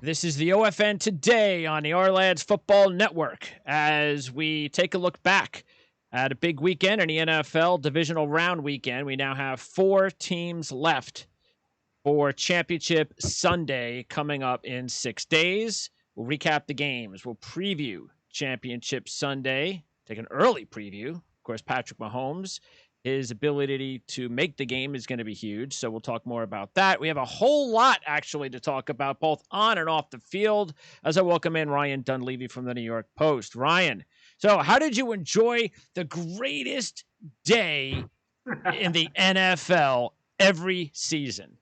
This is the OFN Today on the Our Football Network as we take a look back at a big weekend in the NFL divisional round weekend. We now have 4 teams left for Championship Sunday coming up in 6 days. We'll recap the games. We'll preview Championship Sunday, take an early preview. Of course, Patrick Mahomes, his ability to make the game is going to be huge, so we'll talk more about that. We have a whole lot, actually, to talk about, both on and off the field, as I welcome in Ryan Dunleavy from the New York Post. Ryan, so how did you enjoy the greatest day in the NFL every season?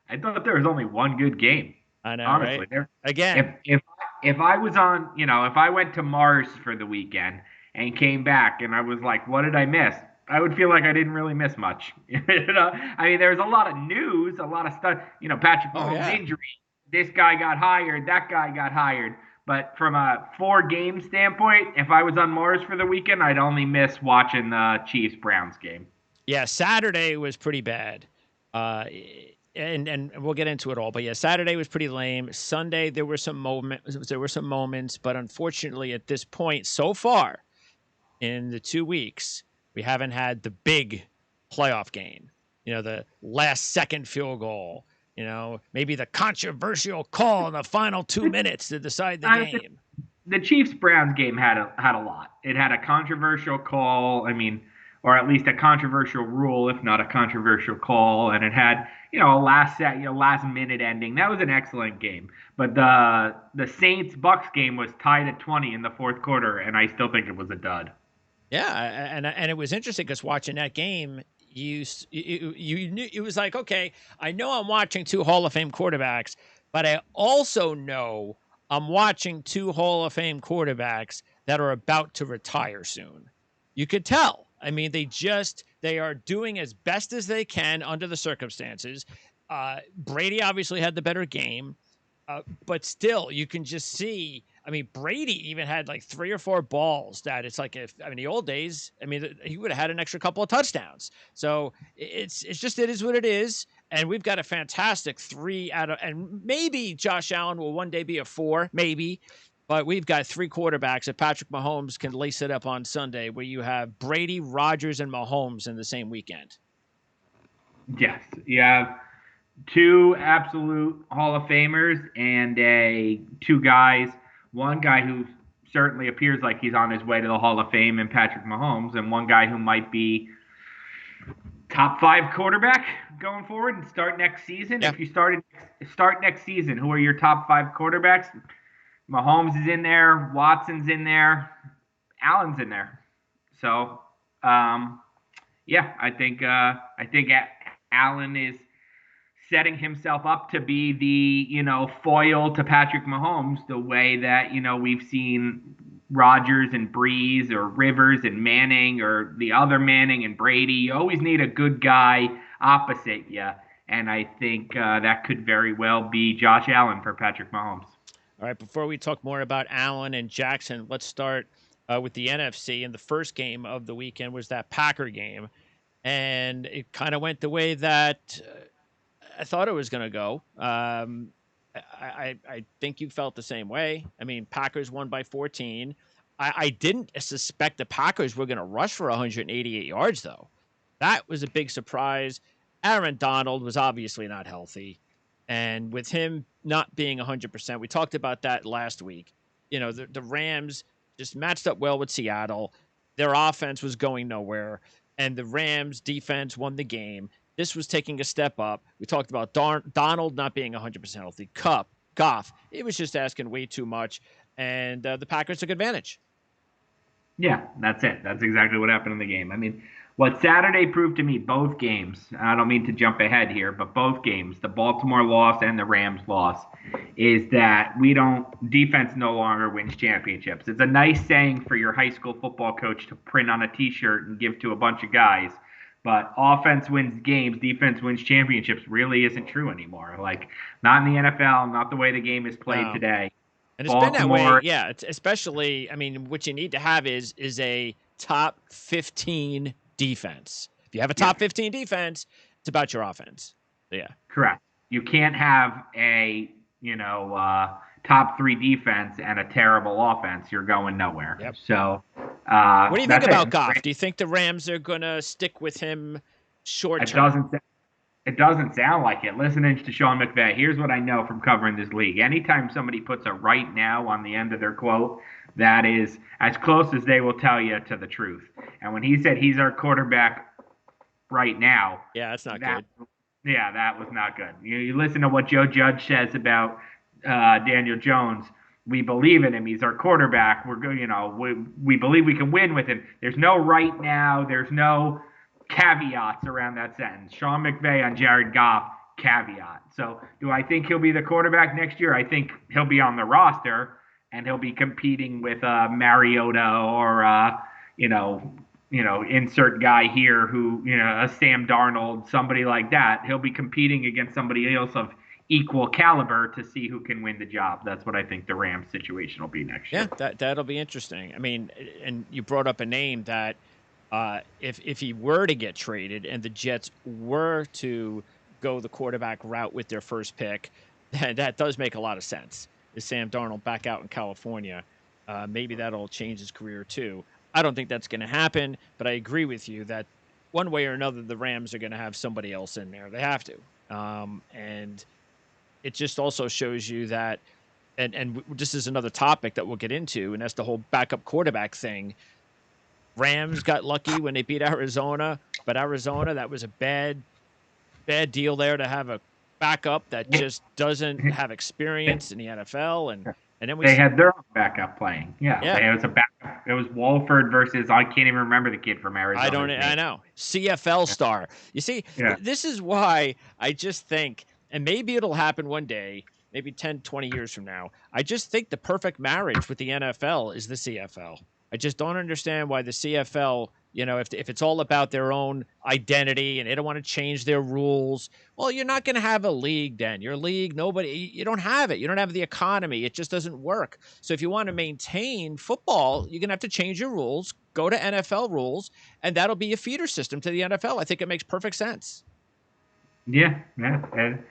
I thought there was only one good game. I know, Honestly, right? Again. If I was on, if I went to Mars for the weekend and came back and I was like, what did I miss? I would feel like I didn't really miss much. I mean, there's a lot of news, a lot of stuff. Patrick Mahomes' injury. This guy got hired. That guy got hired. But from a 4-game standpoint, if I was on Mars for the weekend, I'd only miss watching the Chiefs-Browns game. Yeah, Saturday was pretty bad. And we'll get into it all. But yeah, Saturday was pretty lame. Sunday there were some moments, but unfortunately at this point so far in the 2 weeks, we haven't had the big playoff game. The last second field goal, maybe the controversial call in the final 2 minutes to decide the game. The Chiefs-Browns game had a lot. It had a controversial call, or at least a controversial rule, if not a controversial call, and it had, a last minute ending. That was an excellent game. But the Saints-Bucks game was tied at 20 in the fourth quarter, and I still think it was a dud. Yeah, and it was interesting because watching that game, you knew it was like, okay, I know I'm watching 2 Hall of Fame quarterbacks, but I also know I'm watching 2 Hall of Fame quarterbacks that are about to retire soon. You could tell. They are doing as best as they can under the circumstances. Brady obviously had the better game, but still, you can just see. Brady even had like 3 or 4 balls that it's like the old days. He would have had an extra couple of touchdowns. So it is what it is. And we've got a fantastic 3 out of, and maybe Josh Allen will one day be a 4, maybe. But we've got 3 quarterbacks that Patrick Mahomes can lace it up on Sunday, where you have Brady, Rodgers, and Mahomes in the same weekend. Yes, you have 2 absolute Hall of Famers and 2 guys. One guy who certainly appears like he's on his way to the Hall of Fame in Patrick Mahomes, and one guy who might be top 5 quarterback going forward and start next season. Yeah. If you start next season, who are your top 5 quarterbacks? Mahomes is in there. Watson's in there. Allen's in there. So, I think Allen is setting himself up to be the, foil to Patrick Mahomes, the way that, we've seen Rodgers and Breeze or Rivers and Manning or the other Manning and Brady. You always need a good guy opposite you. And I think that could very well be Josh Allen for Patrick Mahomes. All right, before we talk more about Allen and Jackson, let's start with the NFC. And the first game of the weekend was that Packer game. And it kind of went the way that I thought it was going to go. I think you felt the same way. Packers won by 14. I didn't suspect the Packers were going to rush for 188 yards, though. That was a big surprise. Aaron Donald was obviously not healthy. And with him not being 100%, we talked about that last week. The Rams just matched up well with Seattle. Their offense was going nowhere. And the Rams defense won the game. This was taking a step up. We talked about Donald not being 100% healthy. Goff, it was just asking way too much. And the Packers took advantage. Yeah, that's it. That's exactly what happened in the game. What Saturday proved to me, both games, I don't mean to jump ahead here, but both games, the Baltimore loss and the Rams loss, is that defense no longer wins championships. It's a nice saying for your high school football coach to print on a T-shirt and give to a bunch of guys. But offense wins games, defense wins championships really isn't true anymore. Not in the NFL, not the way the game is played today. And it's been that way, yeah. It's especially, what you need to have is a top 15 defense. If you have a top 15 defense, it's about your offense. So, yeah. Correct. You can't have a top three defense and a terrible offense, you're going nowhere. Yep. So What do you think that's about it. Goff? Do you think the Rams are going to stick with him short It term? doesn't. It doesn't sound like it. Listening to Sean McVay, here's what I know from covering this league. Anytime somebody puts a right now on the end of their quote, that is as close as they will tell you to the truth. And when he said he's our quarterback right now, Yeah, that's not that good. yeah, that was not good. You listen to what Joe Judge says about Daniel Jones. We believe in him. He's our quarterback. We're good. We believe we can win with him. There's no right now. There's no caveats around that sentence. Sean McVay on Jared Goff, caveat. So do I think he'll be the quarterback next year? I think he'll be on the roster and he'll be competing with Mariota or insert guy here who a Sam Darnold, somebody like that. He'll be competing against somebody else of equal caliber to see who can win the job. That's what I think the Rams situation will be next year. Yeah, that'll be interesting. I mean, and you brought up a name that if he were to get traded and the Jets were to go the quarterback route with their first pick, that does make a lot of sense. Is Sam Darnold back out in California? Maybe that'll change his career too. I don't think that's going to happen, but I agree with you that one way or another, the Rams are going to have somebody else in there. They have to. And it just also shows you that, and this is another topic that we'll get into, and that's the whole backup quarterback thing. Rams got lucky when they beat Arizona, but Arizona, that was a bad deal there to have a backup that just doesn't have experience in the NFL, and then they had their own backup playing. Yeah. It was a backup. It was Wolford versus I can't even remember the kid from Arizona. I know. CFL star. You see, this is why I just think, and maybe it'll happen one day, maybe 10, 20 years from now. I just think the perfect marriage with the NFL is the CFL. I just don't understand why the CFL, if it's all about their own identity and they don't want to change their rules, well, you're not going to have a league then. Your league, you don't have it. You don't have the economy. It just doesn't work. So if you want to maintain football, you're going to have to change your rules, go to NFL rules, and that'll be a feeder system to the NFL. I think it makes perfect sense. Yeah. And,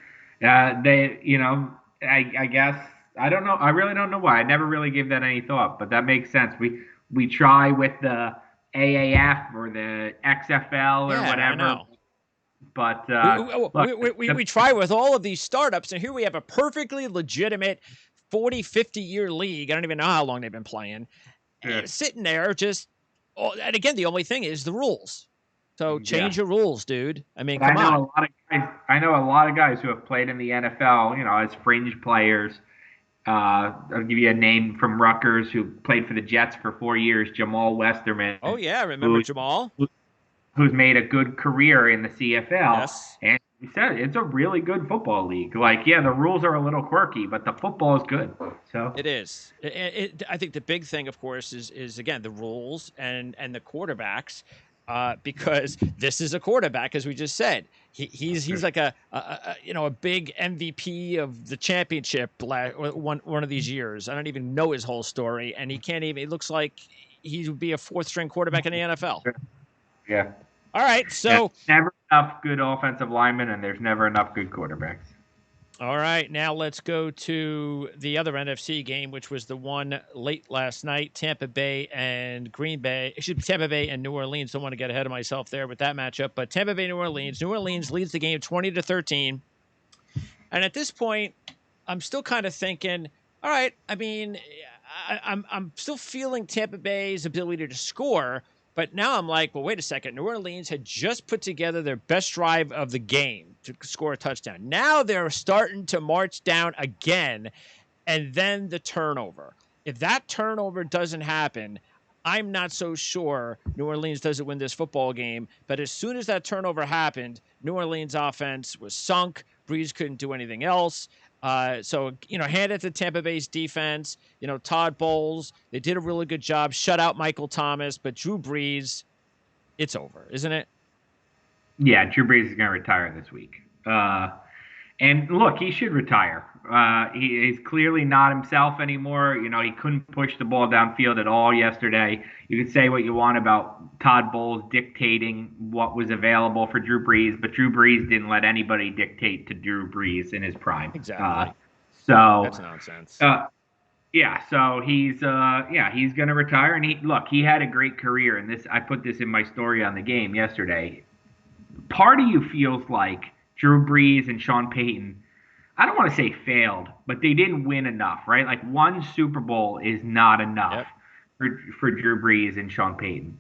I guess, I don't know. I really don't know why. I never really gave that any thought, but that makes sense. We try with the AAF or the XFL or whatever. I know. But we try with all of these startups, and here we have a perfectly legitimate 40, 50-year league. I don't even know how long they've been playing. Sitting there just – and again, the only thing is the rules. So change your rules, dude. I mean, come on. I know a lot of guys who have played in the NFL, as fringe players. I'll give you a name from Rutgers who played for the Jets for 4 years, Jamal Westerman. Oh, yeah. I remember Jamal. Who's made a good career in the CFL. Yes. And he said it's a really good football league. Like, yeah, the rules are a little quirky, but the football is good. So it is. I think the big thing, of course, is again, the rules and the quarterbacks. Because this is a quarterback, as we just said, he's like a big MVP of the championship one of these years. I don't even know his whole story, and he can't even. It looks like he would be a fourth string quarterback in the NFL. Yeah. All right, so never enough good offensive linemen, and there's never enough good quarterbacks. All right, now let's go to the other NFC game, which was the one late last night, Tampa Bay and Tampa Bay and New Orleans. Don't want to get ahead of myself there with that matchup, but Tampa Bay, New Orleans. New Orleans leads the game 20-13. And at this point, I'm still kind of thinking, all right, I mean, I'm still feeling Tampa Bay's ability to score, but now I'm like, well, wait a second. New Orleans had just put together their best drive of the game to score a touchdown. Now they're starting to march down again, and then the turnover. If that turnover doesn't happen, I'm not so sure New Orleans doesn't win this football game. But as soon as that turnover happened, New Orleans offense was sunk. Breeze couldn't do anything else. So, hand it to Tampa Bay's defense. Todd Bowles, they did a really good job. Shut out Michael Thomas, but Drew Brees, it's over, isn't it? Yeah, Drew Brees is going to retire this week. And look, he should retire. He's clearly not himself anymore. He couldn't push the ball downfield at all yesterday. You can say what you want about Todd Bowles dictating what was available for Drew Brees, but Drew Brees didn't let anybody dictate to Drew Brees in his prime. Exactly. So, That's nonsense. uh, yeah, so he's gonna retire, and he had a great career, and this I put this in my story on the game yesterday. Part of you feels like Drew Brees and Sean Payton, I don't want to say failed, but they didn't win enough, right? Like one Super Bowl is not enough Yep. for Drew Brees and Sean Payton.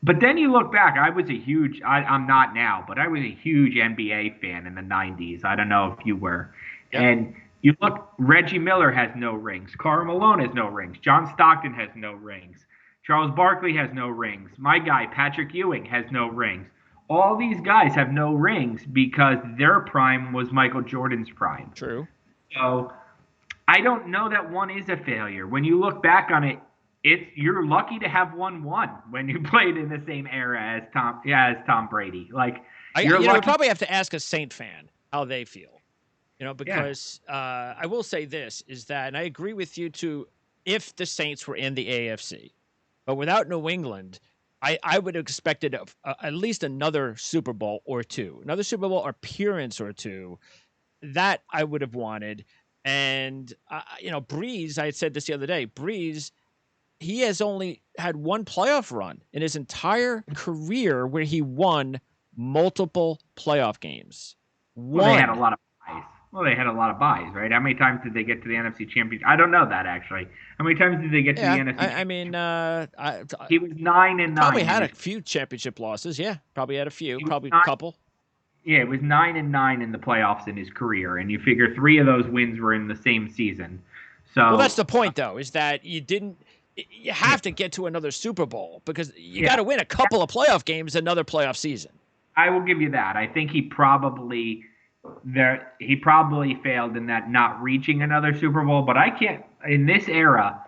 But then you look back, I'm not now, but I was a huge NBA fan in the 90s. I don't know if you were. Yep. And you look, Reggie Miller has no rings. Karl Malone has no rings. John Stockton has no rings. Charles Barkley has no rings. My guy, Patrick Ewing, has no rings. All these guys have no rings because their prime was Michael Jordan's prime. True. So I don't know that one is a failure. When you look back on it, you're lucky to have won when you played in the same era as Tom Brady. Like you're We lucky. probably have to ask a Saint fan how they feel. Yeah, Because I will say this is that, and I agree with you too, if the Saints were in the AFC, but without New England, I would have expected at least another Super Bowl or two, another Super Bowl appearance or two. That I would have wanted. And, Breeze, I had said this the other day, Breeze, he has only had one playoff run in his entire career where he won multiple playoff games. well, they had a One. lot of buys. Well, they had a lot of buys, right? How many times did they get to the NFC Championship? I don't know that actually. How many times did they get to the Yeah, NFC? I mean, He was 9-9. probably had a few championship losses. Yeah, probably had a few, He was probably a nine, couple. yeah, it was 9-9 in the playoffs in his career, and you figure 3 of those wins were in the same season. Well, that's So the point, though, is that you have to get to another Super Bowl because you got yeah, to win a couple of playoff games, another playoff season. I will give you that. I think he probably failed in that not reaching another Super Bowl, but I can't in this era.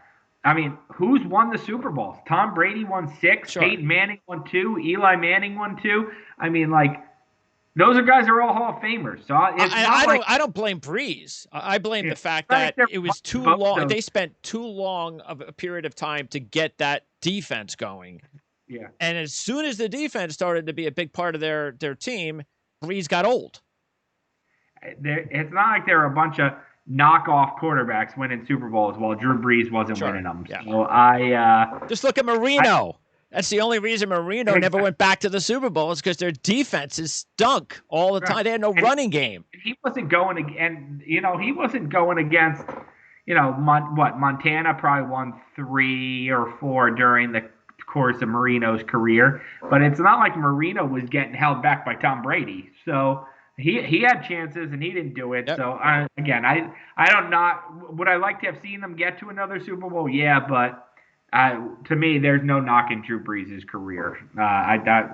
I mean, who's won the Super Bowls? Tom Brady won 6, Sure. Peyton Manning won 2, Eli Manning won 2. I mean, like those guys are all Hall of Famers. So it's not like I don't blame Breeze. I blame the it's fact not that like they're it was too both long. those. They spent too long of a period of time to get that defense going. Yeah. And as soon as the defense started to be a big part of their team, Breeze got old. It's not like there are a bunch of knockoff quarterbacks winning Super Bowls while Drew Brees wasn't Sure. winning them. Yeah. So Just look at Marino. That's the only reason Marino never went back to the Super Bowl is because their defense is stunk all the time. They had no running game. he wasn't going and he wasn't going against Montana probably won 3 or 4 during the course of Marino's career, but it's not like Marino was getting held back by Tom Brady. So he had chances and he didn't do it. Yep. So again, I don't not would I like to have seen them get to another Super Bowl? Yeah, but to me, there's no knocking Drew Brees' career.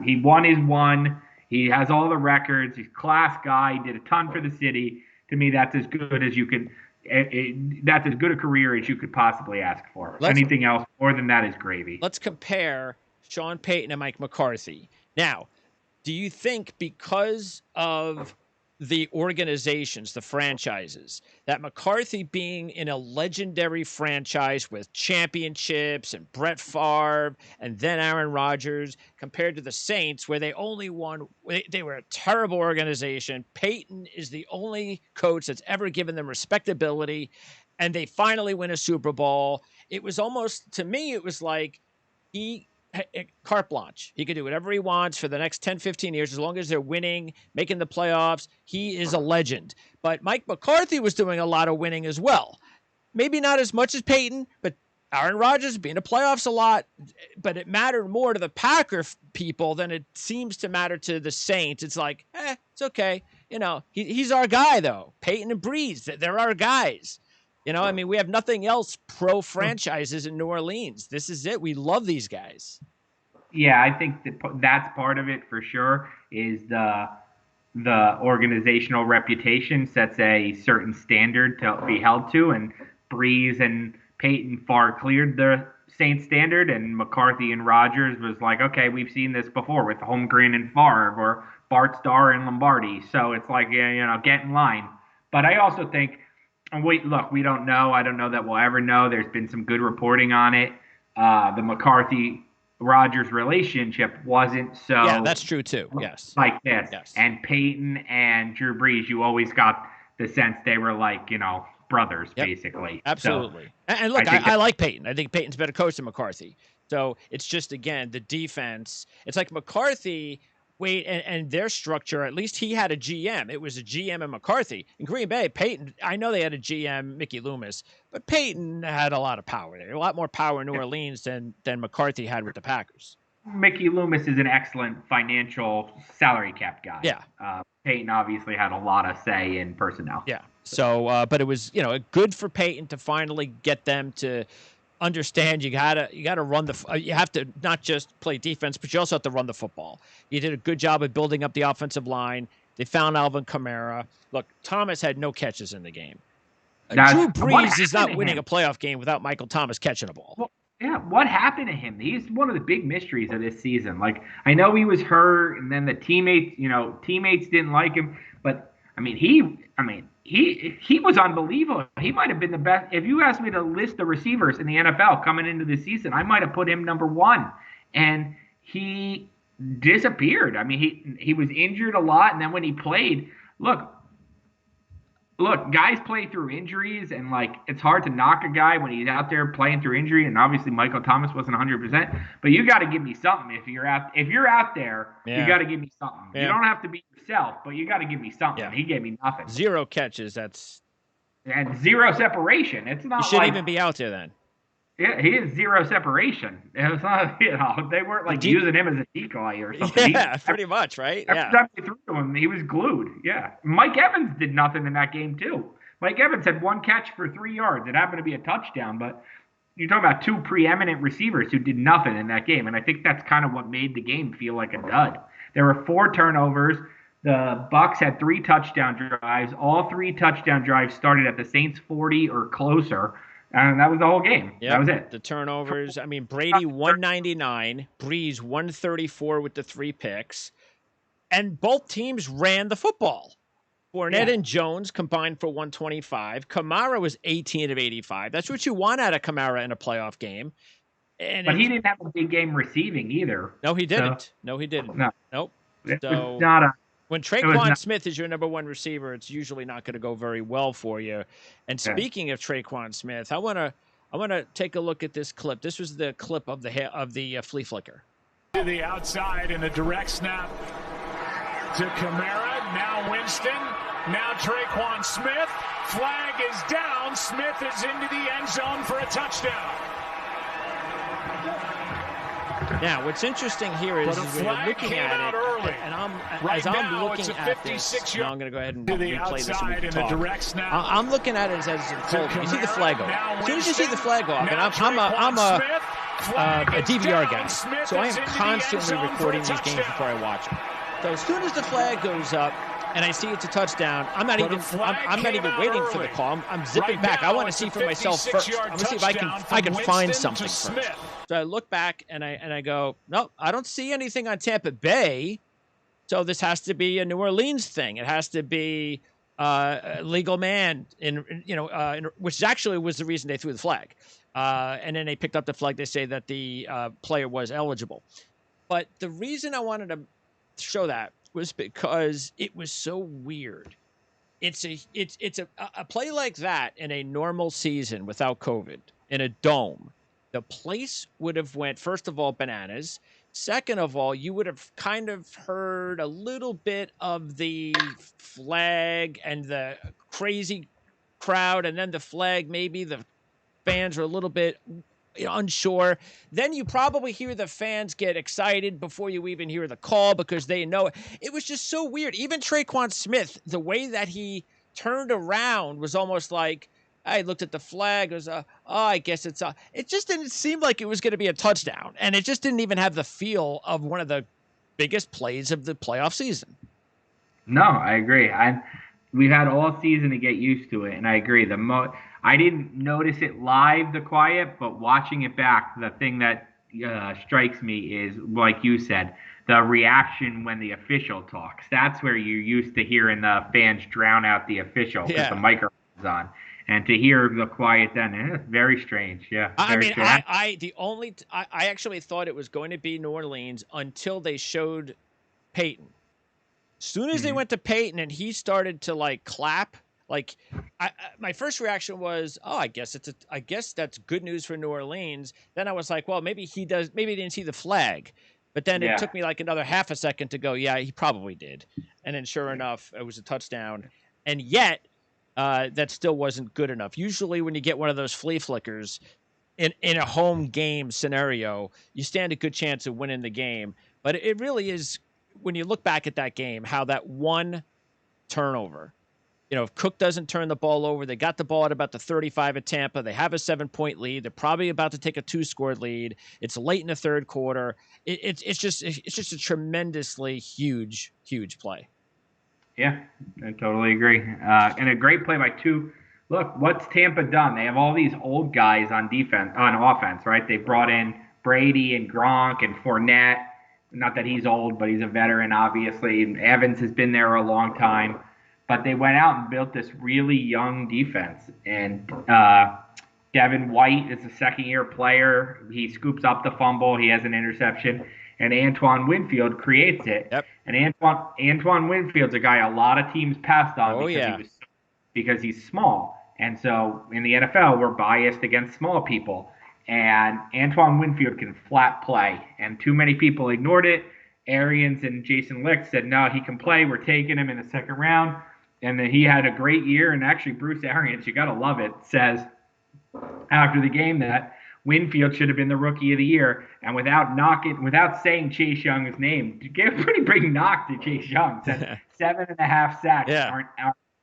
He won his one. He has all the records. He's a class guy. He did a ton for the city. To me, that's as good as you can. That's as good a career as you could possibly ask for. Anything else more than that is gravy. Let's compare Sean Payton and Mike McCarthy. Now, do you think because of the organizations, the franchises, that McCarthy being in a legendary franchise with championships and Brett Favre and then Aaron Rodgers compared to the Saints where they only won, they were a terrible organization. Peyton is the only coach that's ever given them respectability and they finally win a Super Bowl. It was almost, to me, it was like carte blanche. He could do whatever he wants for the next 10, 15 years, as long as they're winning, making the playoffs. He is a legend. But Mike McCarthy was doing a lot of winning as well. Maybe not as much as Peyton, but Aaron Rodgers being in the playoffs a lot, but it mattered more to the Packer people than it seems to matter to the Saints. It's like, it's okay. He's our guy, though. Peyton and Breeze, they're our guys. We have nothing else pro franchises in New Orleans. This is it. We love these guys. Yeah, I think that's part of it for sure. Is the organizational reputation sets a certain standard to be held to, and Breeze and Peyton far cleared the Saints standard, and McCarthy and Rodgers was like, okay, we've seen this before with Holmgren and Favre or Bart Starr and Lombardi. So it's like, get in line. But I also think. And we don't know. I don't know that we'll ever know. There's been some good reporting on it. The McCarthy-Rodgers relationship wasn't so. Yeah, that's true too. Yes. Like this. Yes. And Peyton and Drew Brees, you always got the sense they were like, brothers, basically. Absolutely. So, and look, I like Peyton. I think Peyton's better coach than McCarthy. So it's just, again, the defense. It's like McCarthy, and their structure, at least he had a GM. It was a GM and McCarthy. In Green Bay, Peyton, I know they had a GM, Mickey Loomis, but Peyton had a lot of power there. A lot more power in New Orleans than McCarthy had with the Packers. Mickey Loomis is an excellent financial salary cap guy. Yeah. Peyton obviously had a lot of say in personnel. Yeah. So, but it was, good for Peyton to finally get them to understand you gotta run you have to not just play defense, but you also have to run the football. You did a good job of building up the offensive line. They found Alvin Kamara. Look, Thomas had no catches in the game. Drew Brees is not winning a playoff game without Michael Thomas catching a ball. Well, yeah, what happened to him? He's one of the big mysteries of this season. Like, I know he was hurt, and then the teammates didn't like him, but he was unbelievable. He might have been the best. If you asked me to list the receivers in the NFL coming into the season, I might have put him number one. And he disappeared. He was injured a lot, and then when he played, look, guys play through injuries, and it's hard to knock a guy when he's out there playing through injury. And obviously, Michael Thomas wasn't 100%, but you got to give me something if you're out there. Yeah. You got to give me something. Yeah. You don't have to be yourself, but you got to give me something. Yeah. He gave me nothing. 0 catches. And 0 separation. It's not. You shouldn't even be out there then. Yeah, he is 0 separation. It was not, they weren't using him as a decoy or something. Yeah, pretty much, right? Every time they threw to him, he was glued. Yeah. Mike Evans did nothing in that game, too. Mike Evans had 1 catch for 3 yards. It happened to be a touchdown, but you're talking about 2 preeminent receivers who did nothing in that game, and I think that's kind of what made the game feel like a dud. There were 4 turnovers. The Bucs had 3 touchdown drives. All 3 touchdown drives started at the Saints' 40 or closer. And that was the whole game. Yep. That was it. The turnovers. Brady 199, Breeze 134 with the 3 picks, and both teams ran the football. Fournette and Jones combined for 125. Kamara was 18 of 85. That's what you want out of Kamara in a playoff game. But he didn't have a big game receiving either. No, he didn't. So, no, he didn't. No. Nope. So, not a. When Traquan Smith is your number 1 receiver, it's usually not going to go very well for you. And speaking of Traquan Smith, I want to take a look at this clip. This was the clip of the flea flicker. To the outside and a direct snap to Kamara. Now Winston. Now Traquan Smith. Flag is down. Smith is into the end zone for a touchdown. Now, what's interesting here is when you're looking at it, and I'm looking at this, now I'm going to go ahead and replay this and we can talk. I'm looking at it as it's told. You see the flag go off. As soon as you see the flag go off, and I'm a DVR guy, so I am constantly recording these games before I watch them. So as soon as the flag goes up, and I see it's a touchdown, I'm not even waiting for the call. I'm zipping back. I want to see for myself first. I want to see if I can find something first. So I look back and I go, no, I don't see anything on Tampa Bay. So this has to be a New Orleans thing. It has to be a legal man which actually was the reason they threw the flag. And then they picked up the flag. They say that the player was eligible. But the reason I wanted to show that was because it was so weird. It's a play like that in a normal season without COVID in a dome. The place would have went, first of all, bananas. Second of all, you would have kind of heard a little bit of the flag and the crazy crowd, and then the flag, maybe the fans are a little bit unsure. Then you probably hear the fans get excited before you even hear the call because they know it. It was just so weird. Even Traquan Smith, the way that he turned around was almost like, I looked at the flag. It was I guess it's it just didn't seem like it was going to be a touchdown. And it just didn't even have the feel of one of the biggest plays of the playoff season. No, I agree. We've had all season to get used to it, and I agree. I didn't notice it live, the quiet, but watching it back, the thing that strikes me is, like you said, the reaction when the official talks. That's where you're used to hearing the fans drown out the official because the microphone's on. And to hear the quiet then, it's very strange. Yeah. Strange. I actually thought it was going to be New Orleans until they showed Peyton. As soon as they went to Peyton and he started to clap, Like, my first reaction was, oh, I guess that's good news for New Orleans. Then I was like, well, maybe he didn't see the flag. But then it Yeah. took me like another half a second to go, yeah, he probably did. And then sure enough, it was a touchdown. And yet, that still wasn't good enough. Usually when you get one of those flea flickers in a home game scenario, you stand a good chance of winning the game. But it really is, when you look back at that game, how that one turnover, if Cook doesn't turn the ball over, they got the ball at about the 35 at Tampa. They have a 7-point lead. They're probably about to take a 2-score lead. It's late in the third quarter. It's just a tremendously huge play. Yeah, I totally agree. And a great play by two. Look, what's Tampa done? They have all these old guys on offense, right? They brought in Brady and Gronk and Fournette. Not that he's old, but he's a veteran, obviously. And Evans has been there a long time. But they went out and built this really young defense. And Devin White is a second-year player. He scoops up the fumble. He has an interception. And Antoine Winfield creates it. Yep. And Antoine Winfield's a guy a lot of teams passed on because he's small. And so in the NFL, we're biased against small people. And Antoine Winfield can flat play. And too many people ignored it. Arians and Jason Lick said, no, he can play. We're taking him in the second round. And then he had a great year. And actually, Bruce Arians, you got to love it, says after the game that Winfield should have been the rookie of the year. And without saying Chase Young's name, to give a pretty big knock to Chase Young. Said 7.5 sacks aren't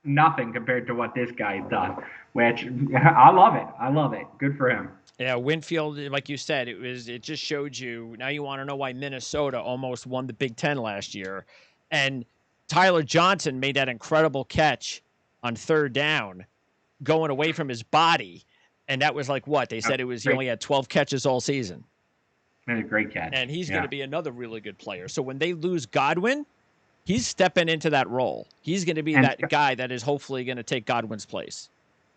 nothing compared to what this guy's done, which I love it. I love it. Good for him. Yeah, Winfield, like you said, it just showed you. Now you want to know why Minnesota almost won the Big Ten last year. And Tyler Johnson made that incredible catch on third down going away from his body. And that was like what? They said he only had 12 catches all season. That's a great catch. And he's going to be another really good player. So when they lose Godwin, he's stepping into that role. He's going to be that guy that is hopefully going to take Godwin's place.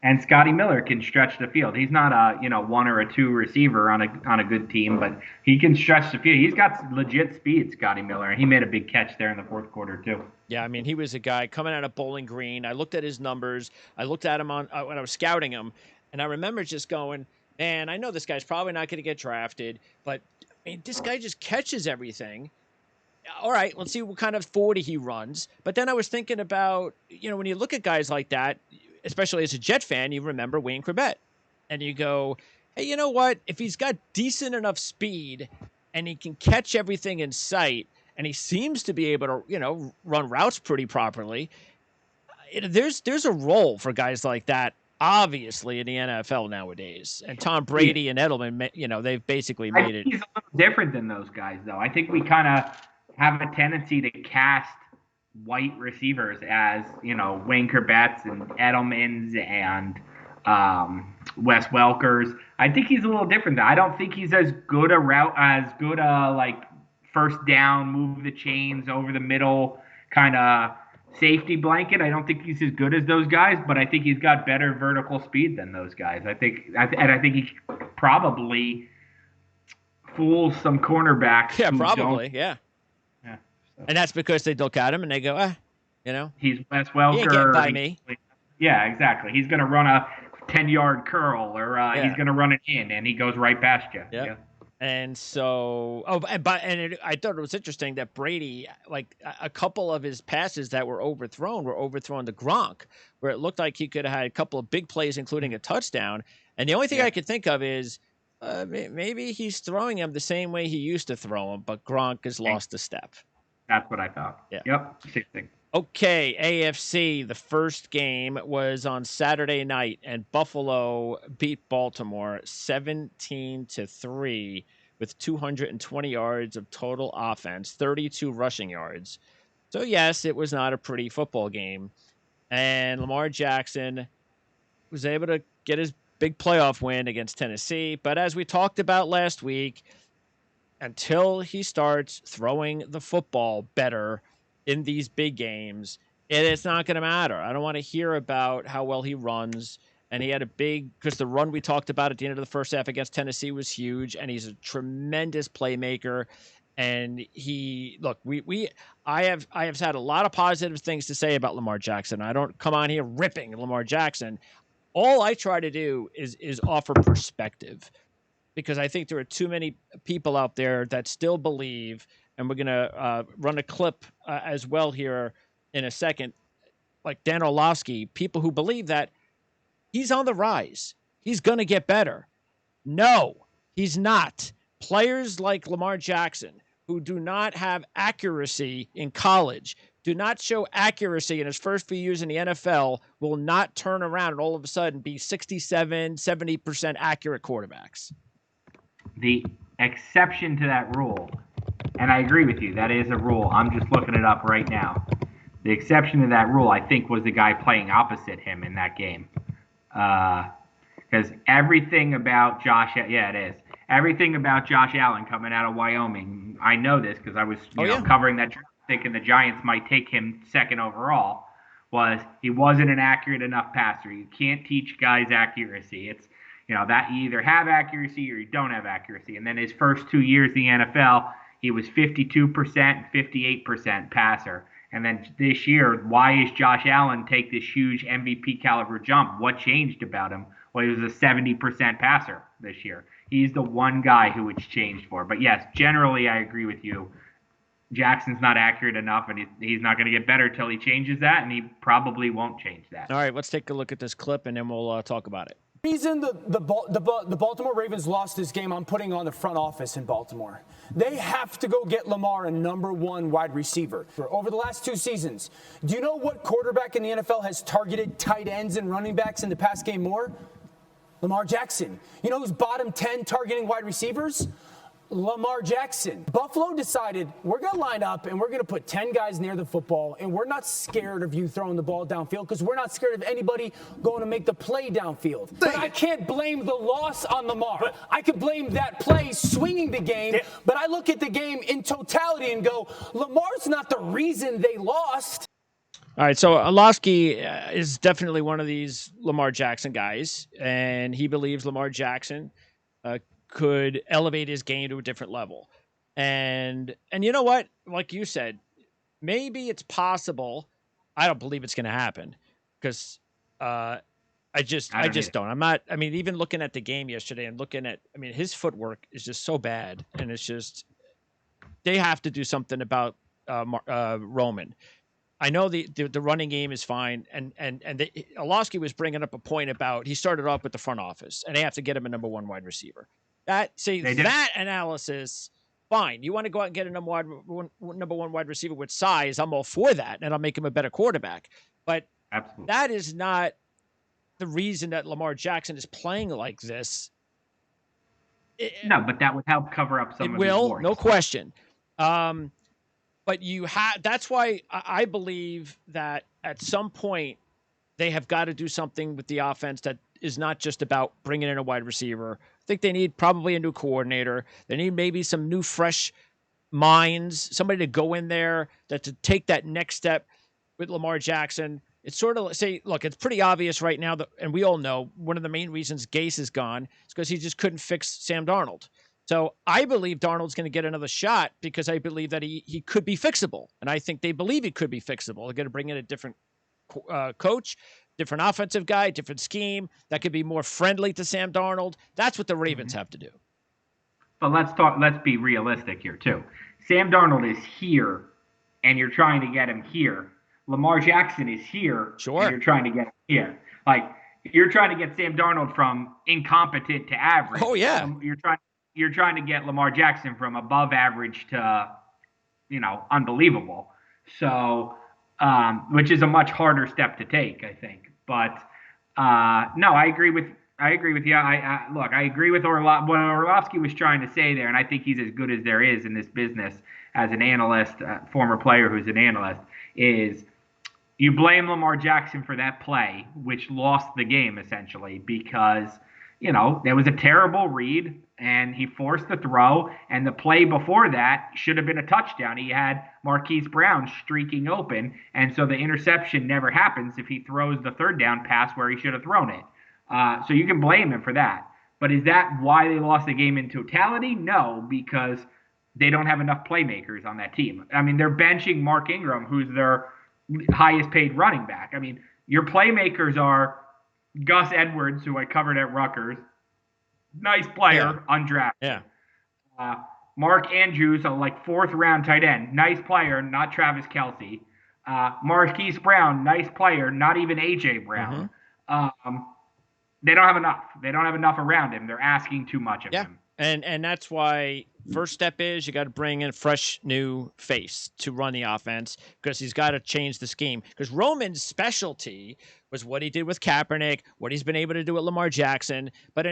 And Scotty Miller can stretch the field. He's not a one or a two receiver on a good team, but he can stretch the field. He's got legit speed, Scotty Miller, and he made a big catch there in the fourth quarter too. Yeah, I mean, he was a guy coming out of Bowling Green. I looked at his numbers. I looked at him when I was scouting him, and I remember just going, man, I know this guy's probably not going to get drafted, but I mean, this guy just catches everything. All right, let's see what kind of 40 he runs. But then I was thinking about, when you look at guys like that, especially as a Jet fan, you remember Wayne Corbett. And you go, hey, you know what? If he's got decent enough speed and he can catch everything in sight and he seems to be able to, run routes pretty properly, there's a role for guys like that, obviously, in the NFL nowadays. And Tom Brady and Edelman, they've basically made it. He's a little different than those guys, though. I think we kind of have a tendency to cast white receivers as, Wayne Corbett's and Edelman's and Wes Welker's. I think he's a little different. I don't think he's as good a like first down, move the chains over the middle kind of safety blanket. I don't think he's as good as those guys, but I think he's got better vertical speed than those guys. I think he probably fools some cornerbacks. Yeah, probably. Yeah. And that's because they look at him and they go, he's Wes Welker. He ain't getting by me. Yeah, exactly. He's going to run a 10-yard curl or he's going to run it in, and he goes right past you. Yep. Yeah. And so, I thought it was interesting that Brady, like a couple of his passes that were overthrown to Gronk, where it looked like he could have had a couple of big plays, including a touchdown. And the only thing I could think of is maybe he's throwing him the same way he used to throw him, but Gronk has lost a step. That's what I thought. Yeah. Yep. Same thing. Okay, AFC, the first game was on Saturday night, and Buffalo beat Baltimore 17-3 with 220 yards of total offense, 32 rushing yards. So, yes, it was not a pretty football game. And Lamar Jackson was able to get his big playoff win against Tennessee. But as we talked about last week, until he starts throwing the football better in these big games, it's not going to matter. I don't want to hear about how well he runs. And he had because the run we talked about at the end of the first half against Tennessee was huge, and he's a tremendous playmaker. And I have had a lot of positive things to say about Lamar Jackson. I don't come on here ripping Lamar Jackson. All I try to do is offer perspective, because I think there are too many people out there that still believe, and we're going to run a clip as well here in a second, like Dan Orlovsky, people who believe that he's on the rise. He's going to get better. No, he's not. Players like Lamar Jackson, who do not have accuracy in college, do not show accuracy in his first few years in the NFL, will not turn around and all of a sudden be 67, 70% accurate quarterbacks. The exception to that rule, and I agree with you, that is a rule. I'm just looking it up right now. The exception to that rule, I think, was the guy playing opposite him in that game. Because everything about everything about Josh Allen coming out of Wyoming, I know this because I was covering that, thinking the Giants might take him second overall, was he wasn't an accurate enough passer. You can't teach guys accuracy. It's, that you either have accuracy or you don't have accuracy. And then his first 2 years in the NFL, he was 52%, 58% passer. And then this year, why is Josh Allen take this huge MVP caliber jump? What changed about him? Well, he was a 70% passer this year. He's the one guy who it's changed for. But yes, generally I agree with you. Jackson's not accurate enough, and he's not going to get better till he changes that, and he probably won't change that. All right, let's take a look at this clip, and then we'll talk about it. The reason the Baltimore Ravens lost this game, I'm putting on the front office in Baltimore. They have to go get Lamar a number one wide receiver. Over the last 2 seasons, do you know what quarterback in the NFL has targeted tight ends and running backs in the past game more? Lamar Jackson. You know who's bottom 10 targeting wide receivers? Lamar Jackson. Buffalo decided we're going to line up and we're going to put 10 guys near the football, and we're not scared of you throwing the ball downfield because we're not scared of anybody going to make the play downfield. But I can't blame the loss on Lamar. I could blame that play swinging the game, but I look at the game in totality and go, Lamar's not the reason they lost. All right, so Orlovsky is definitely one of these Lamar Jackson guys, and he believes Lamar Jackson could elevate his game to a different level. And you know what? Like you said, maybe it's possible. I don't believe it's going to happen because I just don't. I'm not. I mean, even looking at the game yesterday and looking at, his footwork is just so bad, and it's just they have to do something about Roman. I know the running game is fine, and Orlovsky was bringing up a point about he started off with the front office, and they have to get him a number one wide receiver. That analysis, fine. You want to go out and get a number one wide receiver with size, I'm all for that, and I'll make him a better quarterback. But absolutely, that is not the reason that Lamar Jackson is playing like this. No, but that would help cover up some of his warts. No question. But that's why I believe that at some point they have got to do something with the offense that is not just about bringing in a wide receiver. I think they need probably a new coordinator. They need maybe some new, fresh minds, somebody to go in there to take that next step with Lamar Jackson. It's sort of it's pretty obvious right now and we all know one of the main reasons Gase is gone is because he just couldn't fix Sam Darnold. So I believe Darnold's going to get another shot because I believe that he could be fixable. And I think they believe he could be fixable. They're going to bring in a different coach, different offensive guy, different scheme that could be more friendly to Sam Darnold. That's what the Ravens have to do. But let's be realistic here too. Sam Darnold is here and you're trying to get him here. Lamar Jackson is here and you're trying to get him here. Like, you're trying to get Sam Darnold from incompetent to average. Oh yeah. You're trying to get Lamar Jackson from above average to, unbelievable. So, which is a much harder step to take, I think. But no, I agree with you. I agree with what Orlovsky was trying to say there, and I think he's as good as there is in this business as an analyst, former player who's an analyst, is you blame Lamar Jackson for that play, which lost the game essentially because, there was a terrible read and he forced the throw, and the play before that should have been a touchdown. He had Marquise Brown streaking open, and so the interception never happens if he throws the third down pass where he should have thrown it. So you can blame him for that. But is that why they lost the game in totality? No, because they don't have enough playmakers on that team. I mean, they're benching Mark Ingram, who's their highest paid running back. I mean, your playmakers are Gus Edwards, who I covered at Rutgers, nice player, undrafted. Yeah. Mark Andrews, a like 4th-round tight end, nice player, not Travis Kelce. Marquise Brown, nice player, not even A.J. Brown. They don't have enough. They don't have enough around him. They're asking too much of him. And that's why first step is you got to bring in a fresh new face to run the offense, because he's got to change the scheme. Because Roman's specialty was what he did with Kaepernick, what he's been able to do with Lamar Jackson, but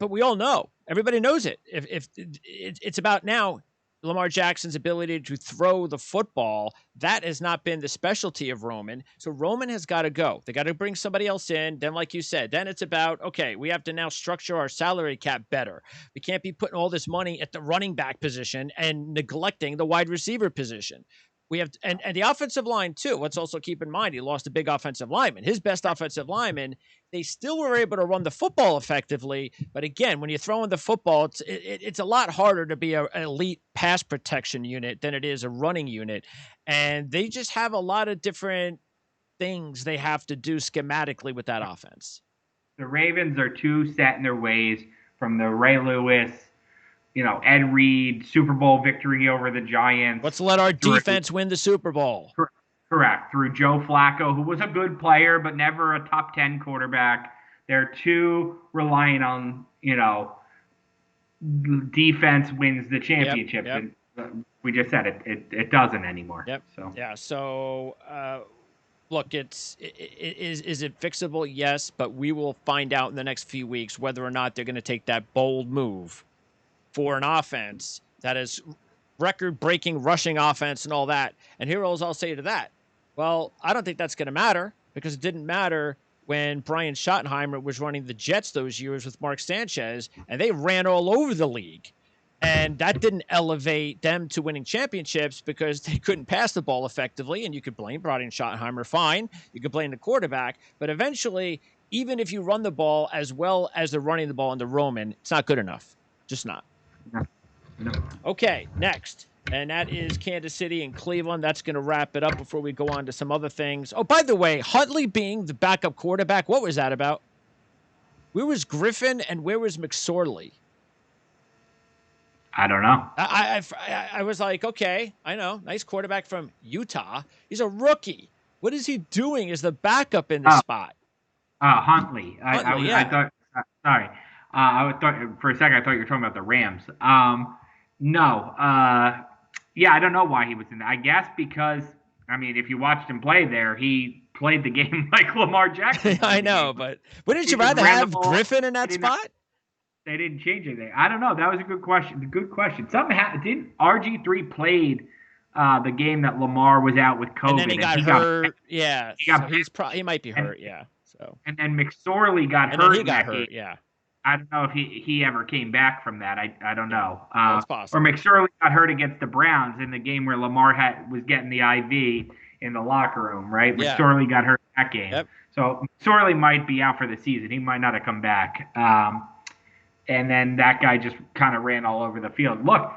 we all know, everybody knows it. If it's about now Lamar Jackson's ability to throw the football, that has not been the specialty of Roman. So Roman has got to go. They got to bring somebody else in. Then, like you said, then it's about, okay, we have to now structure our salary cap better. We can't be putting all this money at the running back position and neglecting the wide receiver position. We have, and the offensive line too. Let's also keep in mind, he lost a big offensive lineman. His best offensive lineman, they still were able to run the football effectively. But again, when you're throwing the football, it's a lot harder to be an elite pass protection unit than it is a running unit. And they just have a lot of different things they have to do schematically with that offense. The Ravens are too set in their ways from the Ray Lewis, Ed Reed Super Bowl victory over the Giants. Let's let our defense win the Super Bowl. Correct. Through Joe Flacco, who was a good player, but never a top 10 quarterback. They're too reliant on, defense wins the championship. Yep. And we just said it doesn't anymore. Yep. So. Yeah. So, look, is it fixable? Yes, but we will find out in the next few weeks whether or not they're going to take that bold move for an offense that is record-breaking rushing offense and all that. And here's I'll say to that. Well, I don't think that's going to matter, because it didn't matter when Brian Schottenheimer was running the Jets those years with Mark Sanchez, and they ran all over the league. And that didn't elevate them to winning championships because they couldn't pass the ball effectively. And you could blame Brian Schottenheimer, fine. You could blame the quarterback. But eventually, even if you run the ball as well as they're running the ball under Roman, it's not good enough. Just not. No. Okay, next. And that is Kansas City and Cleveland. That's going to wrap it up before we go on to some other things. Oh, by the way, Huntley being the backup quarterback, what was that about? Where was Griffin and where was McSorley? I don't know. I was like, okay, I know. Nice quarterback from Utah. He's a rookie. What is he doing as the backup in the spot? Huntley. Huntley, I thought, sorry. I thought for a second I thought you were talking about the Rams. No. Yeah, I don't know why he was in there. I guess because, if you watched him play there, he played the game like Lamar Jackson. I know, but wouldn't you rather have Griffin in that spot? They didn't change anything. I don't know. That was a good question. Didn't RG3 played the game that Lamar was out with COVID? And then he got hurt. He might be hurt. So. And then McSorley got hurt. And then he got hurt. Yeah. I don't know if he ever came back from that. I don't know. That's possible. Or McSorley got hurt against the Browns in the game where Lamar was getting the IV in the locker room, right? Yeah. McSorley got hurt in that game. Yep. So McSorley might be out for the season. He might not have come back. And then that guy just kind of ran all over the field. Look,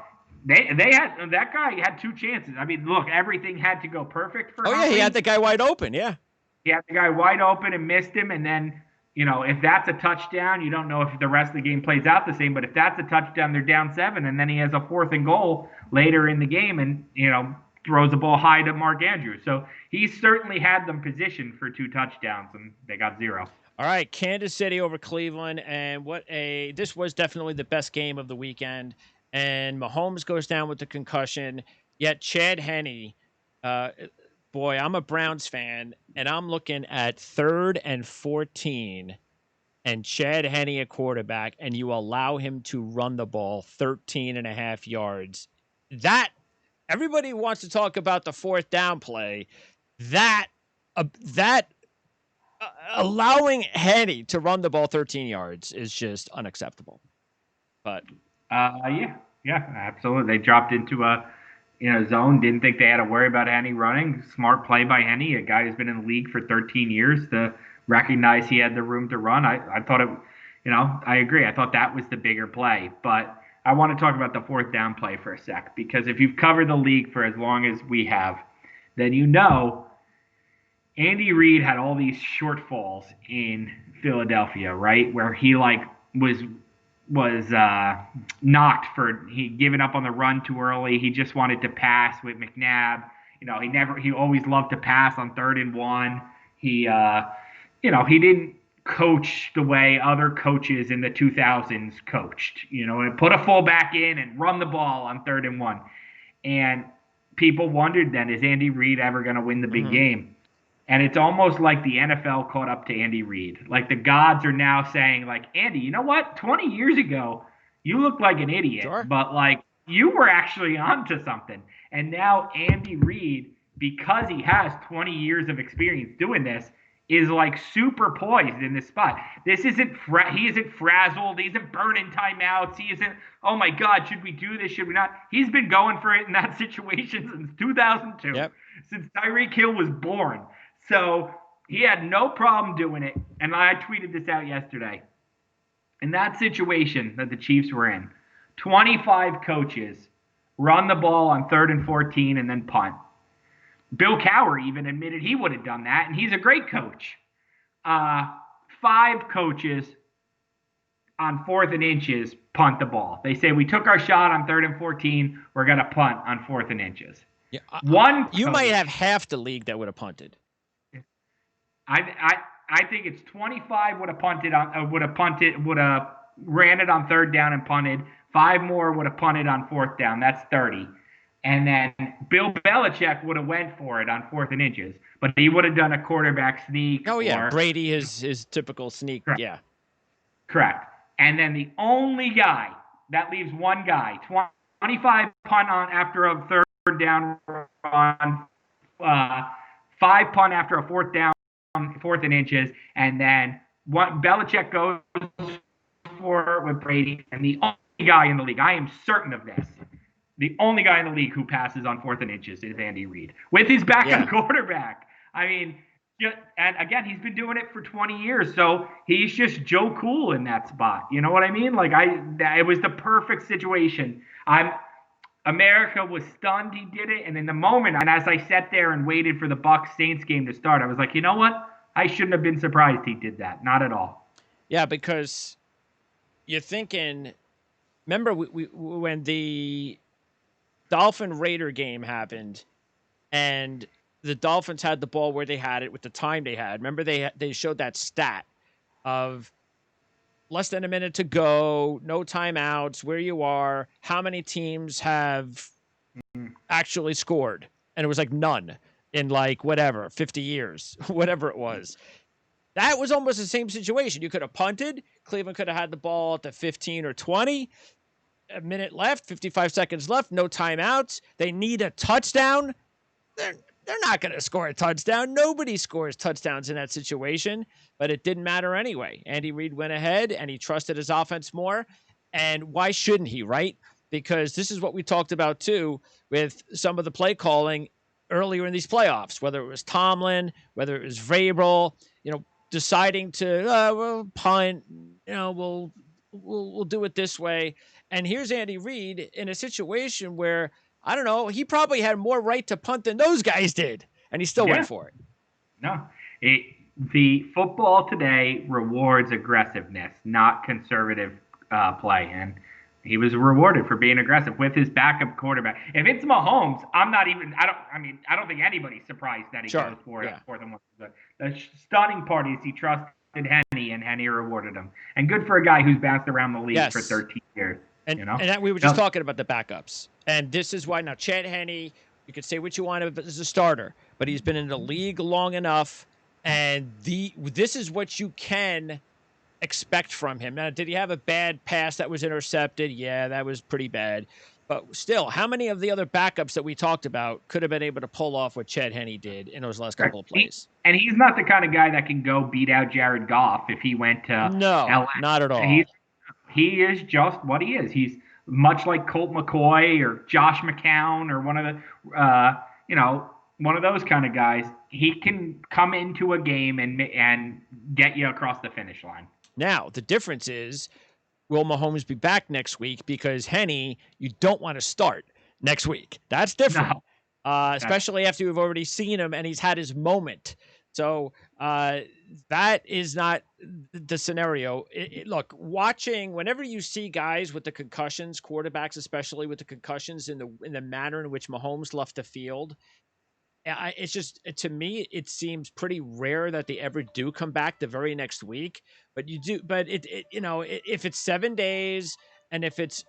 that guy had 2 chances. Look, everything had to go perfect for him. Oh, yeah, he had the guy wide open, yeah. He had the guy wide open and missed him, and then if that's a touchdown, you don't know if the rest of the game plays out the same. But if that's a touchdown, they're down 7, and then he has a 4th and goal later in the game, and throws the ball high to Mark Andrews. So he certainly had them positioned for 2 touchdowns, and they got 0. All right, Kansas City over Cleveland, and this was definitely the best game of the weekend. And Mahomes goes down with the concussion. Yet Chad Henne, boy, I'm a Browns fan, and I'm looking at 3rd and 14, and Chad Henne a quarterback, and you allow him to run the ball 13.5 yards. That everybody wants to talk about the 4th down play. That allowing Henne to run the ball 13 yards is just unacceptable. But yeah, absolutely. They dropped into a zone. Didn't think they had to worry about Henne running. Smart play by Henne, a guy who's been in the league for 13 years, to recognize he had the room to run. I thought it. I agree. I thought that was the bigger play, but I want to talk about the fourth down play for a sec, because if you've covered the league for as long as we have, then you know Andy Reid had all these shortfalls in Philadelphia, right? Where he was knocked for he giving up on the run too early. He just wanted to pass with McNabb. He always loved to pass on 3rd and 1. He he didn't coach the way other coaches in the 2000s coached, and put a fullback in and run the ball on 3rd and 1. And people wondered then, is Andy Reid ever going to win the big game? And it's almost like the NFL caught up to Andy Reid. Like the gods are now saying, like, Andy, you know what? 20 years ago, you looked like an idiot, Sure. but like you were actually onto something. And now Andy Reid, because he has 20 years of experience doing this, is like super poised in this spot. This isn't he isn't frazzled. He isn't burning timeouts. He isn't, oh my God, should we do this? Should we not? He's been going for it in that situation since 2002, since Tyreek Hill was born. So he had no problem doing it. And I tweeted this out yesterday. In that situation that the Chiefs were in, 25 coaches run the ball on 3rd and 14 and then punt. Bill Cowher even admitted he would have done that, and he's a great coach. 5 coaches on 4th and inches punt the ball. They say, we took our shot on 3rd and 14. We're going to punt on 4th and inches. Yeah, You might have half the league that would have punted. I think it's 25 would have ran it on 3rd down and punted. 5 more would have punted on 4th down. That's 30. And then Bill Belichick would have went for it on 4th and inches, but he would have done a quarterback sneak. Oh yeah, Brady his typical sneak. Correct. Yeah, correct. And then the only guy that leaves one guy, 25 punt on after a 3rd down run, 5 punt after a 4th down, 4th and inches, and then Belichick goes for it with Brady, and the only guy in the league, I am certain of this. The only guy in the league who passes on 4th and inches is Andy Reid with his backup quarterback. I mean, and again, he's been doing it for 20 years, so he's just Joe Cool in that spot. You know what I mean? Like it was the perfect situation. America was stunned he did it, and in the moment, and as I sat there and waited for the Bucs Saints game to start, I was like, you know what? I shouldn't have been surprised he did that. Not at all. Yeah, because you're thinking. Remember when the Dolphin Raider game happened, and the Dolphins had the ball where they had it with the time they had. Remember they showed that stat of less than a minute to go, no timeouts, where you are, how many teams have actually scored, and it was like none in like 50 years, whatever it was. That was almost the same situation. You could have punted. Cleveland could have had the ball at the 15 or 20. A minute left, 55 seconds left, no timeouts. They need a touchdown. They're not going to score a touchdown. Nobody scores touchdowns in that situation, but it didn't matter anyway. Andy Reid went ahead, and he trusted his offense more. And why shouldn't he, right? Because this is what we talked about, too, with some of the play calling earlier in these playoffs, whether it was Tomlin, whether it was Vrabel, deciding to punt, we'll do it this way. And here's Andy Reid in a situation where, I don't know, he probably had more right to punt than those guys did, and he still went for it. No, the football today rewards aggressiveness, not conservative play, and he was rewarded for being aggressive with his backup quarterback. If it's Mahomes, I don't think anybody's surprised that he goes for it for them. The stunning part is he trusted Henny, and Henny rewarded him. And good for a guy who's bounced around the league for 13 years. And we were just talking about the backups. And this is why now Chad Henne, you could say what you want as a starter, but he's been in the league long enough, and this is what you can expect from him. Now, did he have a bad pass that was intercepted? Yeah, that was pretty bad. But still, how many of the other backups that we talked about could have been able to pull off what Chad Henne did in those last couple of plays? And he's not the kind of guy that can go beat out Jared Goff if he went to LA. Not at all. He is just what he is. He's much like Colt McCoy or Josh McCown or one of those kind of guys. He can come into a game and get you across the finish line. Now, the difference is will Mahomes be back next week? Because Henny, you don't want to start next week. That's different, especially after you've already seen him and he's had his moment. So that is not the scenario. Look, watching whenever you see guys with the concussions, quarterbacks especially with the concussions, in the manner in which Mahomes left the field, it's just, to me, it seems pretty rare that they ever do come back the very next week. But you do, but if it's 7 days and if it's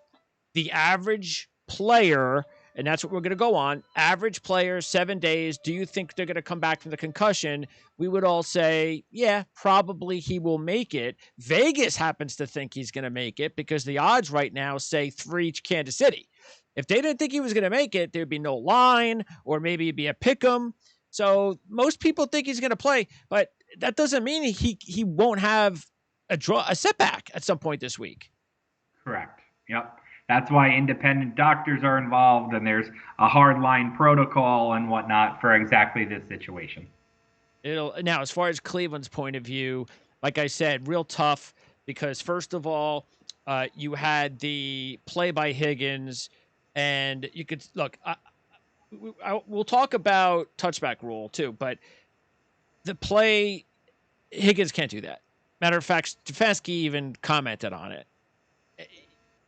the average player, and that's what we're going to go on, average player, 7 days, do you think they're going to come back from the concussion? We would all say, yeah, probably he will make it. Vegas happens to think he's going to make it because the odds right now say 3 Kansas City. If they didn't think he was going to make it, there'd be no line, or maybe it'd be a pick 'em. So most people think he's going to play, but that doesn't mean he won't have a setback at some point this week. Correct. Yep. That's why independent doctors are involved, and there's a hard line protocol and whatnot for exactly this situation. Now, as far as Cleveland's point of view, like I said, real tough because first of all, you had the play by Higgins, and you could look. We'll talk about touchback rule too, but the play, Higgins can't do that. Matter of fact, Stefanski even commented on it.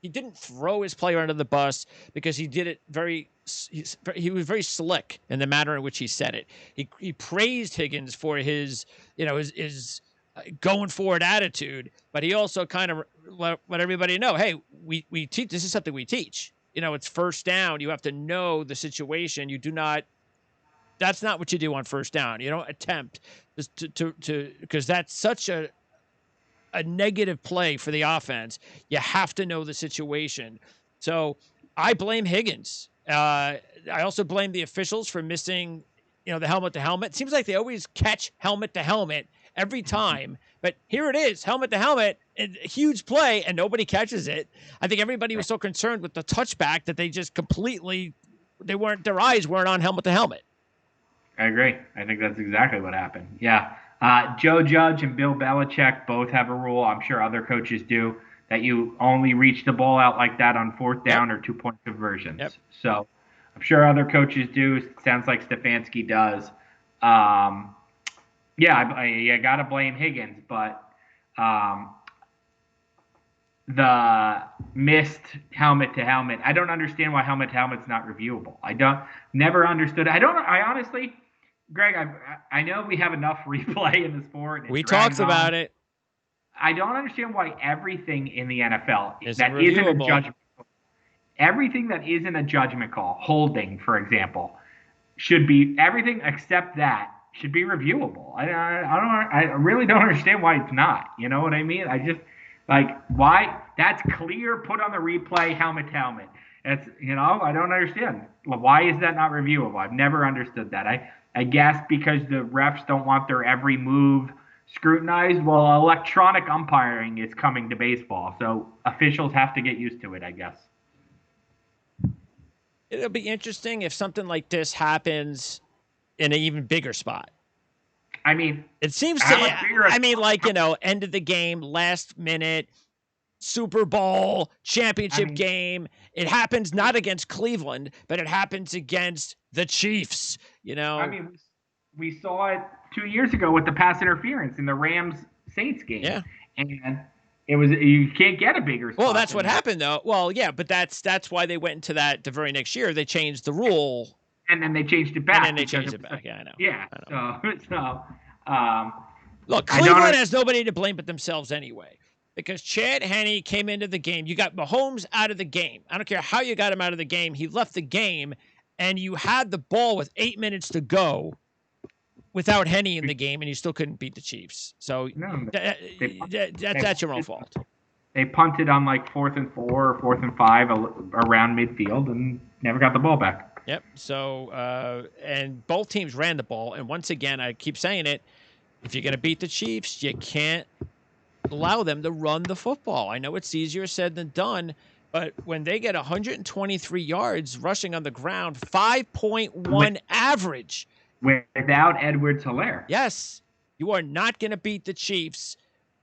He didn't throw his player under the bus because he did it he was very slick in the manner in which he said it. He praised Higgins for his going forward attitude, but he also kind of let everybody know, hey, we teach, this is something we teach. It's first down. You have to know the situation. You do not, that's not what you do on first down. You don't attempt to because that's such a negative play for the offense. You have to know the situation. So I blame Higgins. I also blame the officials for missing, the helmet to helmet. It seems like they always catch helmet to helmet every time, but here it is, helmet to helmet, a huge play, and nobody catches it. I think everybody was so concerned with the touchback that they just completely, their eyes weren't on helmet to helmet. I agree. I think that's exactly what happened. Yeah. Joe Judge and Bill Belichick both have a rule, I'm sure other coaches do, that you only reach the ball out like that on fourth down or 2-point conversions. Yep. So I'm sure other coaches do. Sounds like Stefanski does. You got to blame Higgins, but the missed helmet to helmet, I don't understand why helmet to helmet's not reviewable. Never understood. I honestly, Greg, I know we have enough replay in the sport. We talked about it. I don't understand why everything in the NFL isn't a judgment call, everything that isn't a judgment call, holding, for example, should be, everything except that should be reviewable. I really don't understand why it's not. You know what I mean? I just, why? That's clear. Put on the replay, helmet to helmet. It's, I don't understand. Why is that not reviewable? I've never understood that. I guess because the refs don't want their every move scrutinized. Well, electronic umpiring is coming to baseball, so officials have to get used to it, I guess. It'll be interesting if something like this happens in an even bigger spot. I mean, it seems to, end of the game, last minute, Super Bowl, championship game. It happens not against Cleveland, but it happens against the Chiefs, I mean, we saw it 2 years ago with the pass interference in the Rams-Saints game. Yeah. And it was, you can't get a bigger spot. Well, that's what happened, though. Well, yeah, but that's why they went into that the very next year. They changed the rule. And then they changed it back. And then they changed it back. Yeah, I know. Yeah. Look, Cleveland has nobody to blame but themselves anyway. Because Chad Henne came into the game. You got Mahomes out of the game. I don't care how you got him out of the game. He left the game, and you had the ball with 8 minutes to go without Henne in the game, and you still couldn't beat the Chiefs. So that's your own fault. They punted on 4th and 4 or 4th and 5 around midfield and never got the ball back. Yep. So, and both teams ran the ball. And once again, I keep saying it, if you're going to beat the Chiefs, you can't allow them to run the football. I know it's easier said than done, but when they get 123 yards rushing on the ground, 5.1 average. Without Edwards-Helaire. Yes. You are not going to beat the Chiefs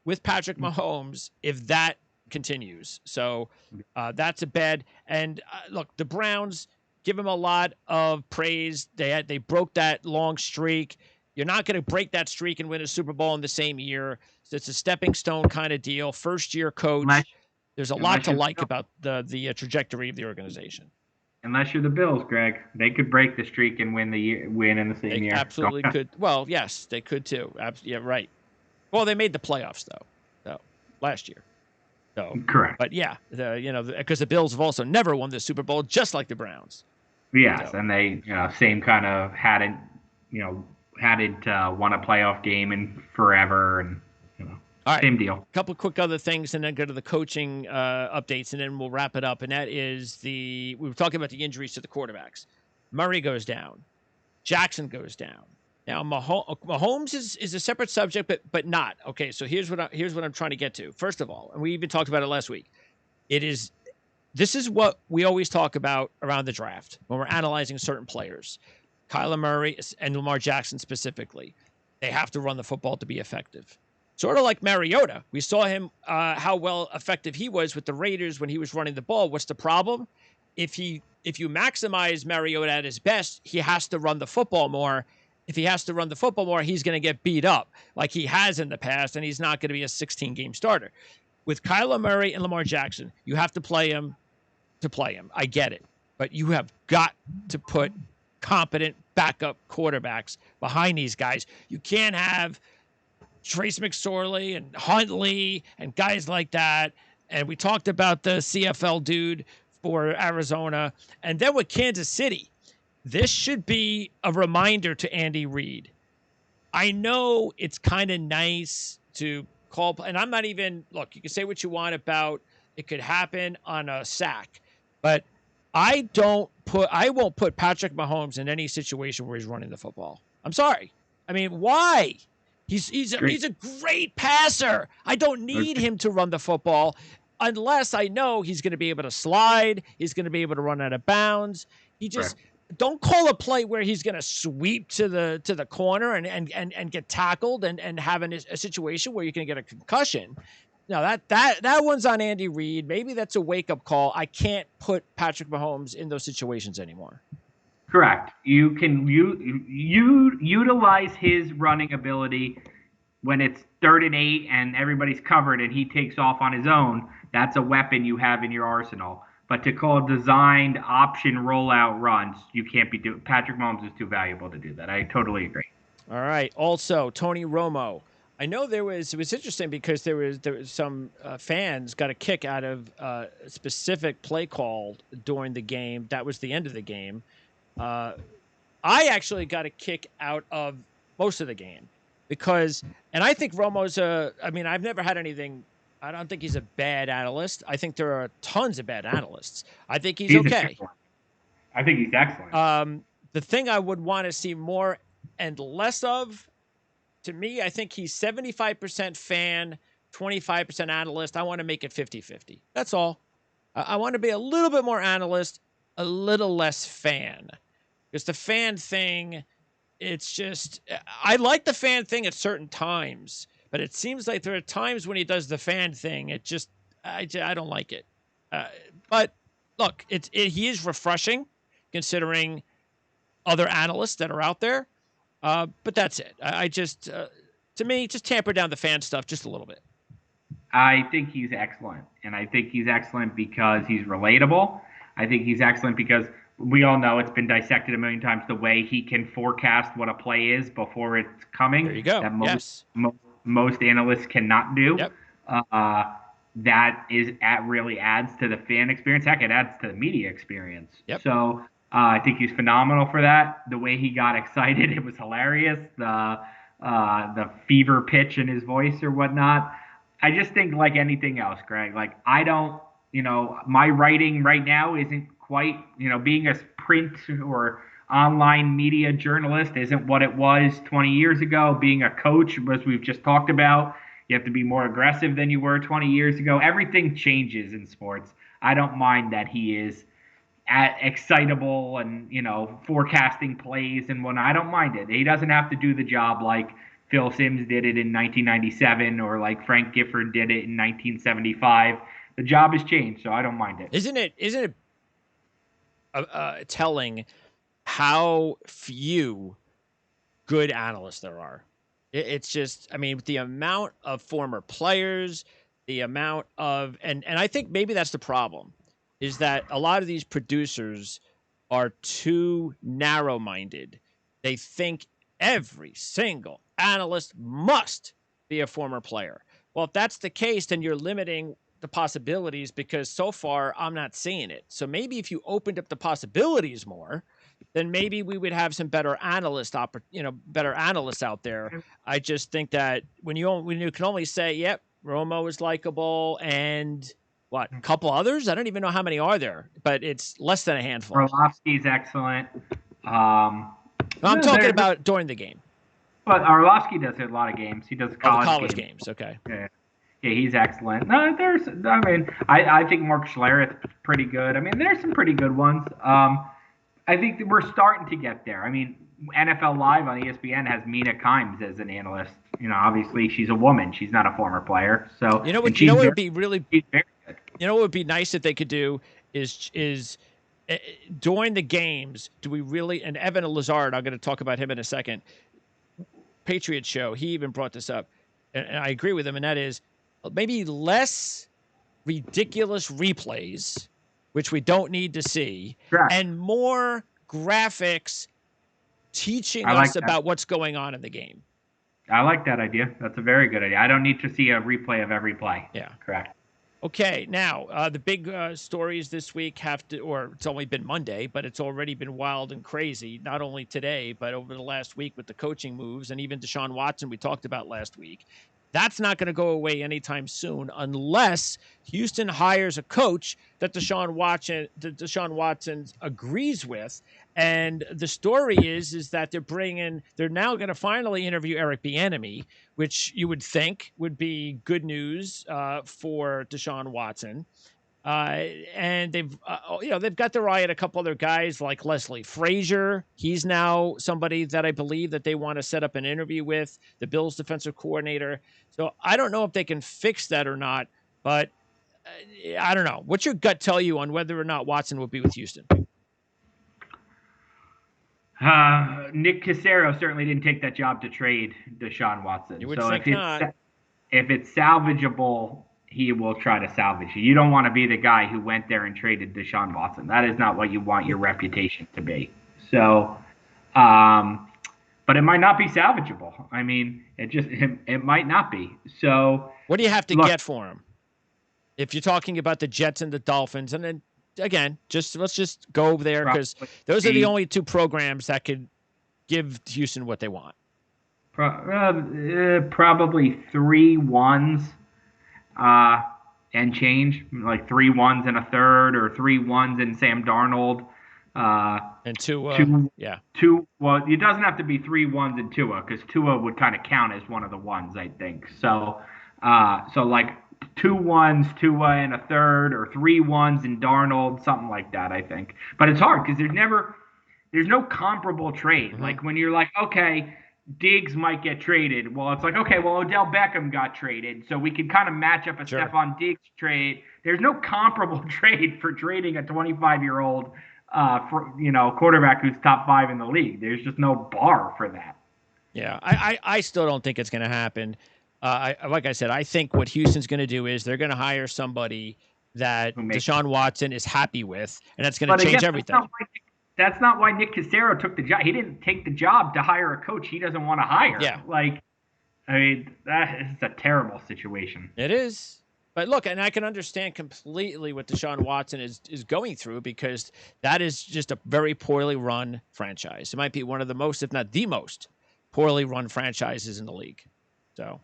with Patrick Mahomes if that continues. So that's a bad. And look, the Browns, give them a lot of praise. They broke that long streak. You're not going to break that streak and win a Super Bowl in the same year. So it's a stepping stone kind of deal. First year coach. There's a lot to like about the trajectory of the organization. Unless you're the Bills, Greg, they could break the streak and win in the same year. Absolutely could. Well, yes, they could too. Yeah, right. Well, they made the playoffs though, last year. So correct. But yeah, because the Bills have also never won the Super Bowl, just like the Browns. Yes, so. And they same kind of hadn't won a playoff game in forever, and all right. Same deal. A couple quick other things, and then go to the coaching updates, and then we'll wrap it up. And that is we were talking about the injuries to the quarterbacks. Murray goes down. Jackson goes down. Now, Mahomes is a separate subject, but not. Okay, so here's what I'm trying to get to. First of all, and we even talked about it last week, this is what we always talk about around the draft when we're analyzing certain players. Kyler Murray and Lamar Jackson specifically. They have to run the football to be effective. Sort of like Mariota. We saw him, how well effective he was with the Raiders when he was running the ball. What's the problem? If you maximize Mariota at his best, he has to run the football more. If he has to run the football more, he's going to get beat up like he has in the past, and he's not going to be a 16-game starter. With Kyler Murray and Lamar Jackson, you have to play him to play him. I get it. But you have got to put competent backup quarterbacks behind these guys. You can't have Trace McSorley and Huntley and guys like that. And we talked about the CFL dude for Arizona. And then with Kansas City, this should be a reminder to Andy Reid. I know it's kind of nice to call, and I'm not even, look, you can say what you want about it could happen on a sack, but I won't put Patrick Mahomes in any situation where he's running the football. I'm sorry. I mean, why? He's a great passer. I don't need him to run the football unless I know he's going to be able to slide. He's going to be able to run out of bounds. Don't call a play where he's going to sweep to the corner and get tackled and have a situation where you can get a concussion. No, that one's on Andy Reid. Maybe that's a wake-up call. I can't put Patrick Mahomes in those situations anymore. Correct. You can utilize his running ability when it's 3rd and 8 and everybody's covered and he takes off on his own. That's a weapon you have in your arsenal. But to call designed option rollout runs, you can't be doing. Patrick Mahomes is too valuable to do that. I totally agree. All right. Also, Tony Romo. I know it was interesting because there was some fans got a kick out of a specific play call during the game. That was the end of the game. I actually got a kick out of most of the game because, and I think Romo's I've never had anything. I don't think he's a bad analyst. I think there are tons of bad analysts. I think he's okay. I think he's excellent. The thing I would want to see more and less of, to me, I think he's 75% fan, 25% analyst. I want to make it 50-50. That's all. I want to be a little bit more analyst, a little less fan. Because the fan thing, it's just, I like the fan thing at certain times, but it seems like there are times when he does the fan thing, it just, I don't like it. But look, he is refreshing considering other analysts that are out there. But that's it. I just, to me, just tamper down the fan stuff just a little bit. I think he's excellent. And I think he's excellent because he's relatable. I think he's excellent because we all know it's been dissected a million times the way he can forecast what a play is before it's coming. There you go. That most analysts cannot do. Yep. That really adds to the fan experience. Heck, it adds to the media experience. Yep. So I think he's phenomenal for that. The way he got excited, it was hilarious. The fever pitch in his voice or whatnot. I just think like anything else, Greg, like I don't, my writing right now isn't quite, being a print or online media journalist isn't what it was 20 years ago. Being a coach, as we've just talked about, you have to be more aggressive than you were 20 years ago. Everything changes in sports. I don't mind that he is excitable and, forecasting plays and whatnot. I don't mind it. He doesn't have to do the job like Phil Simms did it in 1997 or like Frank Gifford did it in 1975. The job has changed, so I don't mind it. Isn't it telling how few good analysts there are? It's just, I mean, the amount of former players, the amount of, and I think maybe that's the problem, is that a lot of these producers are too narrow-minded. They think every single analyst must be a former player. Well, if that's the case, then you're limiting the possibilities, because so far I'm not seeing it. So maybe if you opened up the possibilities more, then maybe we would have some better better analysts out there. I just think that when you can only say, yep, Romo is likable and a couple others? I don't even know how many are there, but it's less than a handful. Orlovsky's excellent. I'm talking about during the game. But Orlovsky does a lot of games. He does college games. Okay. Yeah, he's excellent. No, I think Mark Schlereth is pretty good. I mean, there's some pretty good ones. I think that we're starting to get there. I mean, NFL Live on ESPN has Mina Kimes as an analyst. Obviously she's a woman. She's not a former player. So what would be really, very good. What would be nice if they could do is during the games, do we really, and Evan Lazard, I'm going to talk about him in a second, Patriot show, he even brought this up, and I agree with him, and that is maybe less ridiculous replays, which we don't need to see, and more graphics teaching us about what's going on in the game. I like that idea. That's a very good idea. I don't need to see a replay of every play. Yeah. Correct. Okay, now the big stories this week it's only been Monday, but it's already been wild and crazy, not only today, but over the last week with the coaching moves, and even Deshaun Watson we talked about last week. That's not going to go away anytime soon unless Houston hires a coach that Deshaun Watson agrees with. And the story is that they're now going to finally interview Eric Bieniemy, which you would think would be good news for Deshaun Watson. And they've got their eye at a couple other guys like Leslie Frazier. He's now somebody that I believe that they want to set up an interview with, the Bills defensive coordinator. So I don't know if they can fix that or not, but I don't know. What's your gut tell you on whether or not Watson will be with Houston? Nick Cassero certainly didn't take that job to trade Deshaun Watson. You would think not. If it's salvageable, he will try to salvage it. You don't want to be the guy who went there and traded Deshaun Watson. That is not what you want your reputation to be. So, but it might not be salvageable. I mean, it might not be. So, what do you have to get for him? If you're talking about the Jets and the Dolphins, and then again, let's just go over there, because those are the only two programs that could give Houston what they want. Probably 3 1s. And change, like 3 1s and a third, or 3 1s and Sam Darnold. And two. Well, it doesn't have to be 3 1s and Tua, because Tua would kind of count as one of the ones, I think. So like 2 1s, Tua and a third, or 3 1s and Darnold, something like that, I think. But it's hard because there's no comparable trade. Mm-hmm. Like when you're like, okay, Diggs might get traded. Well, it's like, okay, well, Odell Beckham got traded, so we can kind of match up a Stephon Diggs trade. There's no comparable trade for trading a 25-year-old, quarterback who's top 5 in the league. There's just no bar for that. Yeah, I still don't think it's going to happen. Like I said, I think what Houston's going to do is they're going to hire somebody that Deshaun Watson is happy with, and that's going to change everything. That's not why Nick Cassero took the job. He didn't take the job to hire a coach he doesn't want to hire. Yeah. That is a terrible situation. It is. But look, and I can understand completely what Deshaun Watson is going through, because that is just a very poorly run franchise. It might be one of the most, if not the most, poorly run franchises in the league. So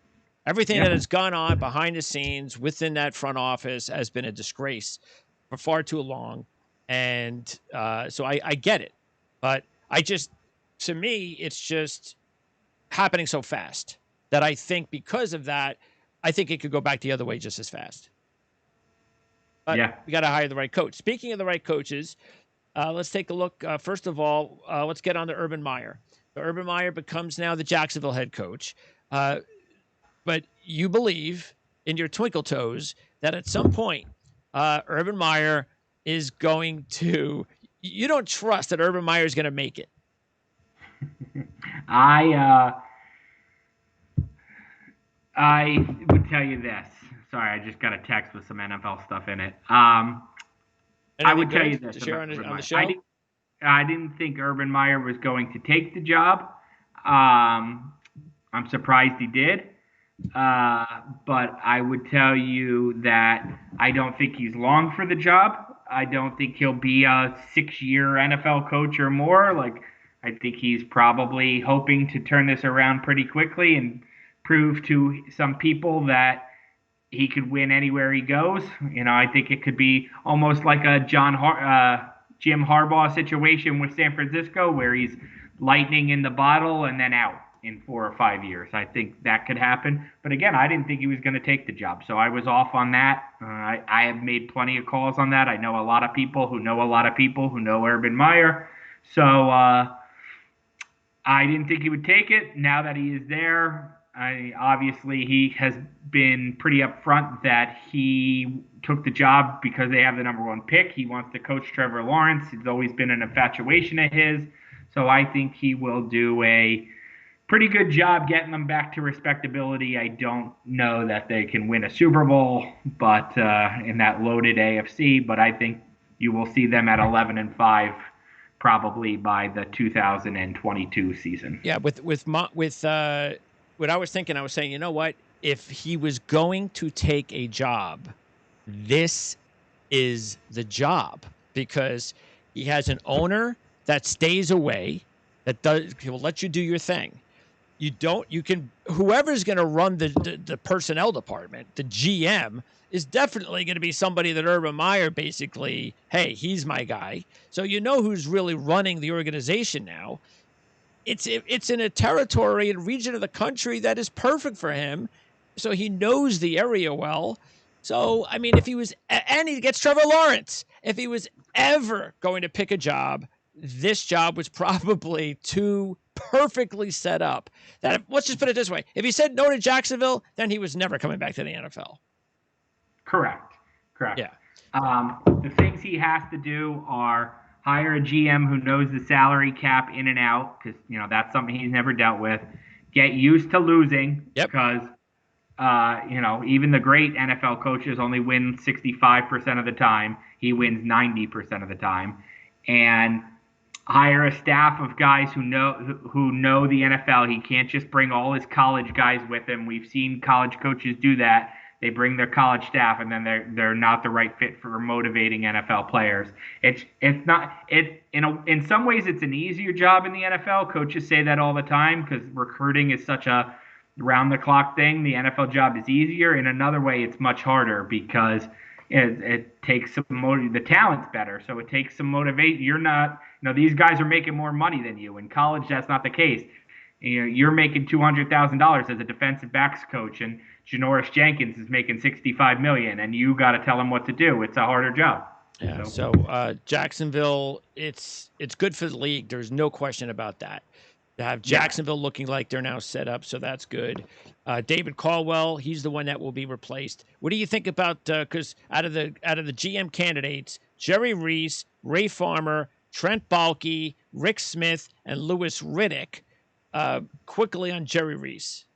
everything that has gone on behind the scenes within that front office has been a disgrace for far too long. And so I get it, but to me, it's just happening so fast that I think because of that, I think it could go back the other way just as fast. But we got to hire the right coach. Speaking of the right coaches, let's take a look. First of all, let's get on to Urban Meyer. So Urban Meyer becomes now the Jacksonville head coach. But you believe in your twinkle toes that at some point Urban Meyer is going to. You don't trust that Urban Meyer is going to make it. I would tell you this. Sorry, I just got a text with some NFL stuff in it. I would tell you this to share about on Urban the show. Meyer. I didn't think Urban Meyer was going to take the job. I'm surprised he did. But I would tell you that I don't think he's long for the job. I don't think he'll be a 6-year NFL coach or more. Like, I think he's probably hoping to turn this around pretty quickly and prove to some people that he could win anywhere he goes. I think it could be almost like a Jim Harbaugh situation with San Francisco, where he's lightning in the bottle and then out in 4 or 5 years. I think that could happen. But again, I didn't think he was going to take the job, so I was off on that. I have made plenty of calls on that. I know a lot of people who know a lot of people who know Urban Meyer. So I didn't think he would take it. Now that he is there, obviously he has been pretty upfront that he took the job because they have the number 1 pick. He wants to coach Trevor Lawrence. It's always been an infatuation of his. So I think he will do a pretty good job getting them back to respectability. I don't know that they can win a Super Bowl, but in that loaded AFC. But I think you will see them at 11-5 probably by the 2022 season. Yeah, with what I was thinking, I was saying, you know what? If he was going to take a job, this is the job, because he has an owner that stays away, he will let you do your thing. Whoever's going to run the personnel department, the GM, is definitely going to be somebody that Urban Meyer basically, hey, he's my guy. So who's really running the organization now. It's in a territory and region of the country that is perfect for him. So he knows the area well. So, I mean, if he was, and he gets Trevor Lawrence, if he was ever going to pick a job, this job was probably too perfectly set up. That, let's just put it this way. If he said no to Jacksonville, then he was never coming back to the NFL. Correct. Yeah. The things he has to do are hire a GM who knows the salary cap in and out, because that's something he's never dealt with. Get used to losing, because even the great NFL coaches only win 65% of the time. He wins 90% of the time. And hire a staff of guys who know the NFL. He can't just bring all his college guys with him. We've seen college coaches do that. They bring their college staff, and then they're not the right fit for motivating NFL players. In some ways it's an easier job in the NFL. Coaches say that all the time because recruiting is such a round the clock thing. The NFL job is easier. In another way, it's much harder because it takes some the talent's better, so it takes some motivation. You're not, these guys are making more money than you. In college, that's not the case. You're making $200,000 as a defensive backs coach, and Janoris Jenkins is making $65 million, and you got to tell him what to do. It's a harder job. Yeah. So Jacksonville, it's good for the league. There's no question about that. To have Jacksonville looking like they're now set up, so that's good. David Caldwell, he's the one that will be replaced. What do you think about? Because out of the GM candidates, Jerry Reese, Ray Farmer, Trent Baalke, Rick Smith, and Louis Riddick. Quickly on Jerry Reese.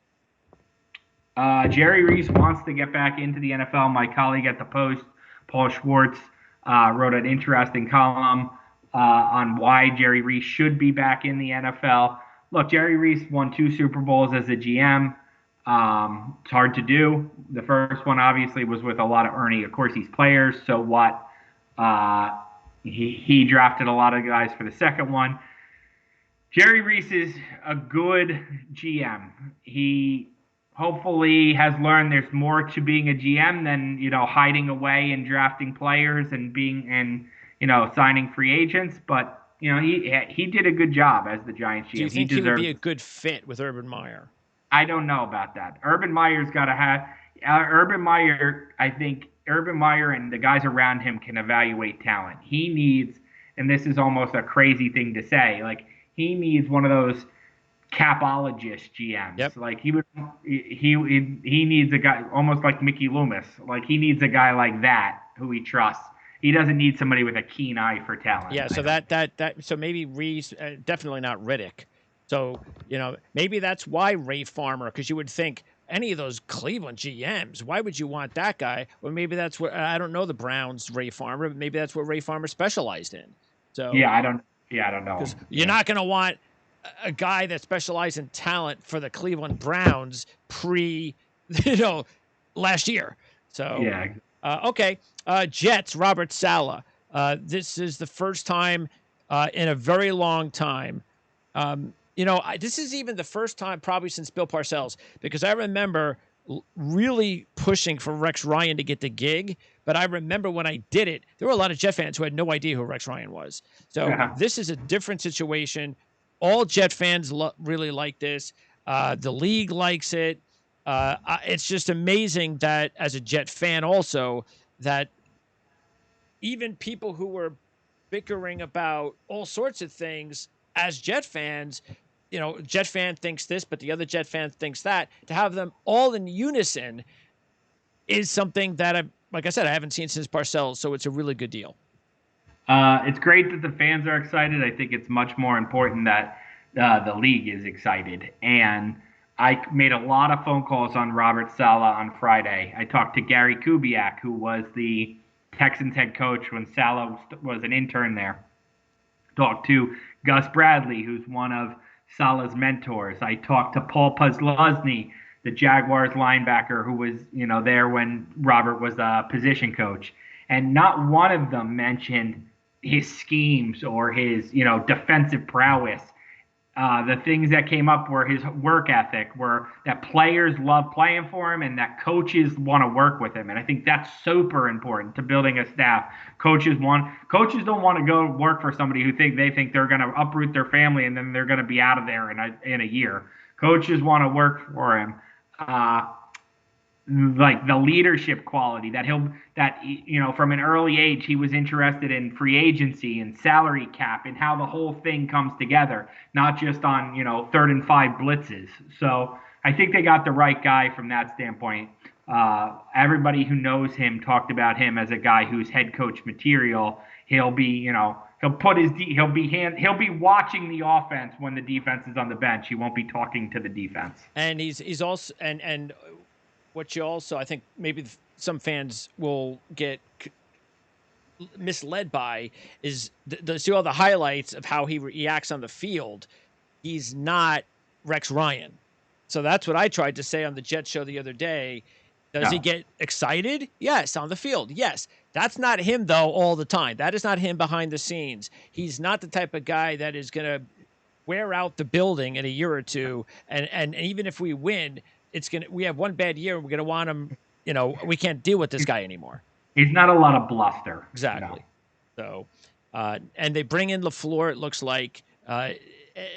Jerry Reese wants to get back into the NFL. My colleague at the Post, Paul Schwartz, wrote an interesting column on why Jerry Reese should be back in the NFL. Look, Jerry Reese won 2 Super Bowls as a GM. It's hard to do. The first one obviously was with a lot of earning. Of course, he's players, so what? He drafted a lot of guys for the second one. Jerry Reese is a good GM. He hopefully has learned there's more to being a GM than, hiding away and drafting players and signing free agents. But, he did a good job as the Giants GM. Do you think he would be a good fit with Urban Meyer? I don't know about that. Urban Meyer's got to have Urban Meyer. I think Urban Meyer and the guys around him can evaluate talent. He needs, and this is almost a crazy thing to say, like, he needs one of those capologist GMs. Yep. Like he needs a guy almost like Mickey Loomis. Like he needs a guy like that who he trusts. He doesn't need somebody with a keen eye for talent. Yeah, so so maybe Reese, definitely not Riddick. So, maybe that's why Ray Farmer, because you would think any of those Cleveland GMs, why would you want that guy? Well, maybe that's what, I don't know the Browns, Ray Farmer, but maybe that's what Ray Farmer specialized in. So I don't know. Because you're not going to want a guy that specialized in talent for the Cleveland Browns last year. So, yeah. Okay. Jets, Robert Saleh. This is the first time in a very long time. This is even the first time probably since Bill Parcells, because I remember really pushing for Rex Ryan to get the gig. But I remember when I did it, there were a lot of Jet fans who had no idea who Rex Ryan was. So This is a different situation. All Jet fans really like this. The league likes it. It's just amazing that as a Jet fan also, that even people who were bickering about all sorts of things as Jet fans, Jet fan thinks this, but the other Jet fan thinks that, to have them all in unison is something that, like I said, I haven't seen since Parcells, so it's a really good deal. It's great that the fans are excited. I think it's much more important that the league is excited. And I made a lot of phone calls on Robert Saleh on Friday. I talked to Gary Kubiak, who was the Texans head coach when Saleh was an intern there. Talked to Gus Bradley, who's one of Saleh's mentors. I talked to Paul Posluszny, the Jaguars linebacker, who was there when Robert was a position coach. And not one of them mentioned his schemes or his defensive prowess. The things that came up were his work ethic, were that players love playing for him and that coaches want to work with him. And I think that's super important to building a staff. Coaches don't want to go work for somebody who they think they're going to uproot their family and then they're going to be out of there in a year. Coaches want to work for him. Like the leadership quality that from an early age, he was interested in free agency and salary cap and how the whole thing comes together, not just on, 3rd and 5 blitzes. So I think they got the right guy from that standpoint. Everybody who knows him talked about him as a guy who's head coach material. He'll be, he'll be watching the offense when the defense is on the bench. He won't be talking to the defense. And he's also, and what you also, I think maybe some fans will get misled by is see all the highlights of how he reacts on the field. He's not Rex Ryan. So that's what I tried to say on the Jet show the other day. Does he get excited? Yes. On the field? Yes. That's not him, though, all the time. That is not him behind the scenes. He's not the type of guy that is going to wear out the building in a year or two. And even if we win, we have one bad year. We're going to want him, we can't deal with this guy anymore. He's not a lot of bluster. Exactly. No. So, and they bring in LaFleur, it looks like,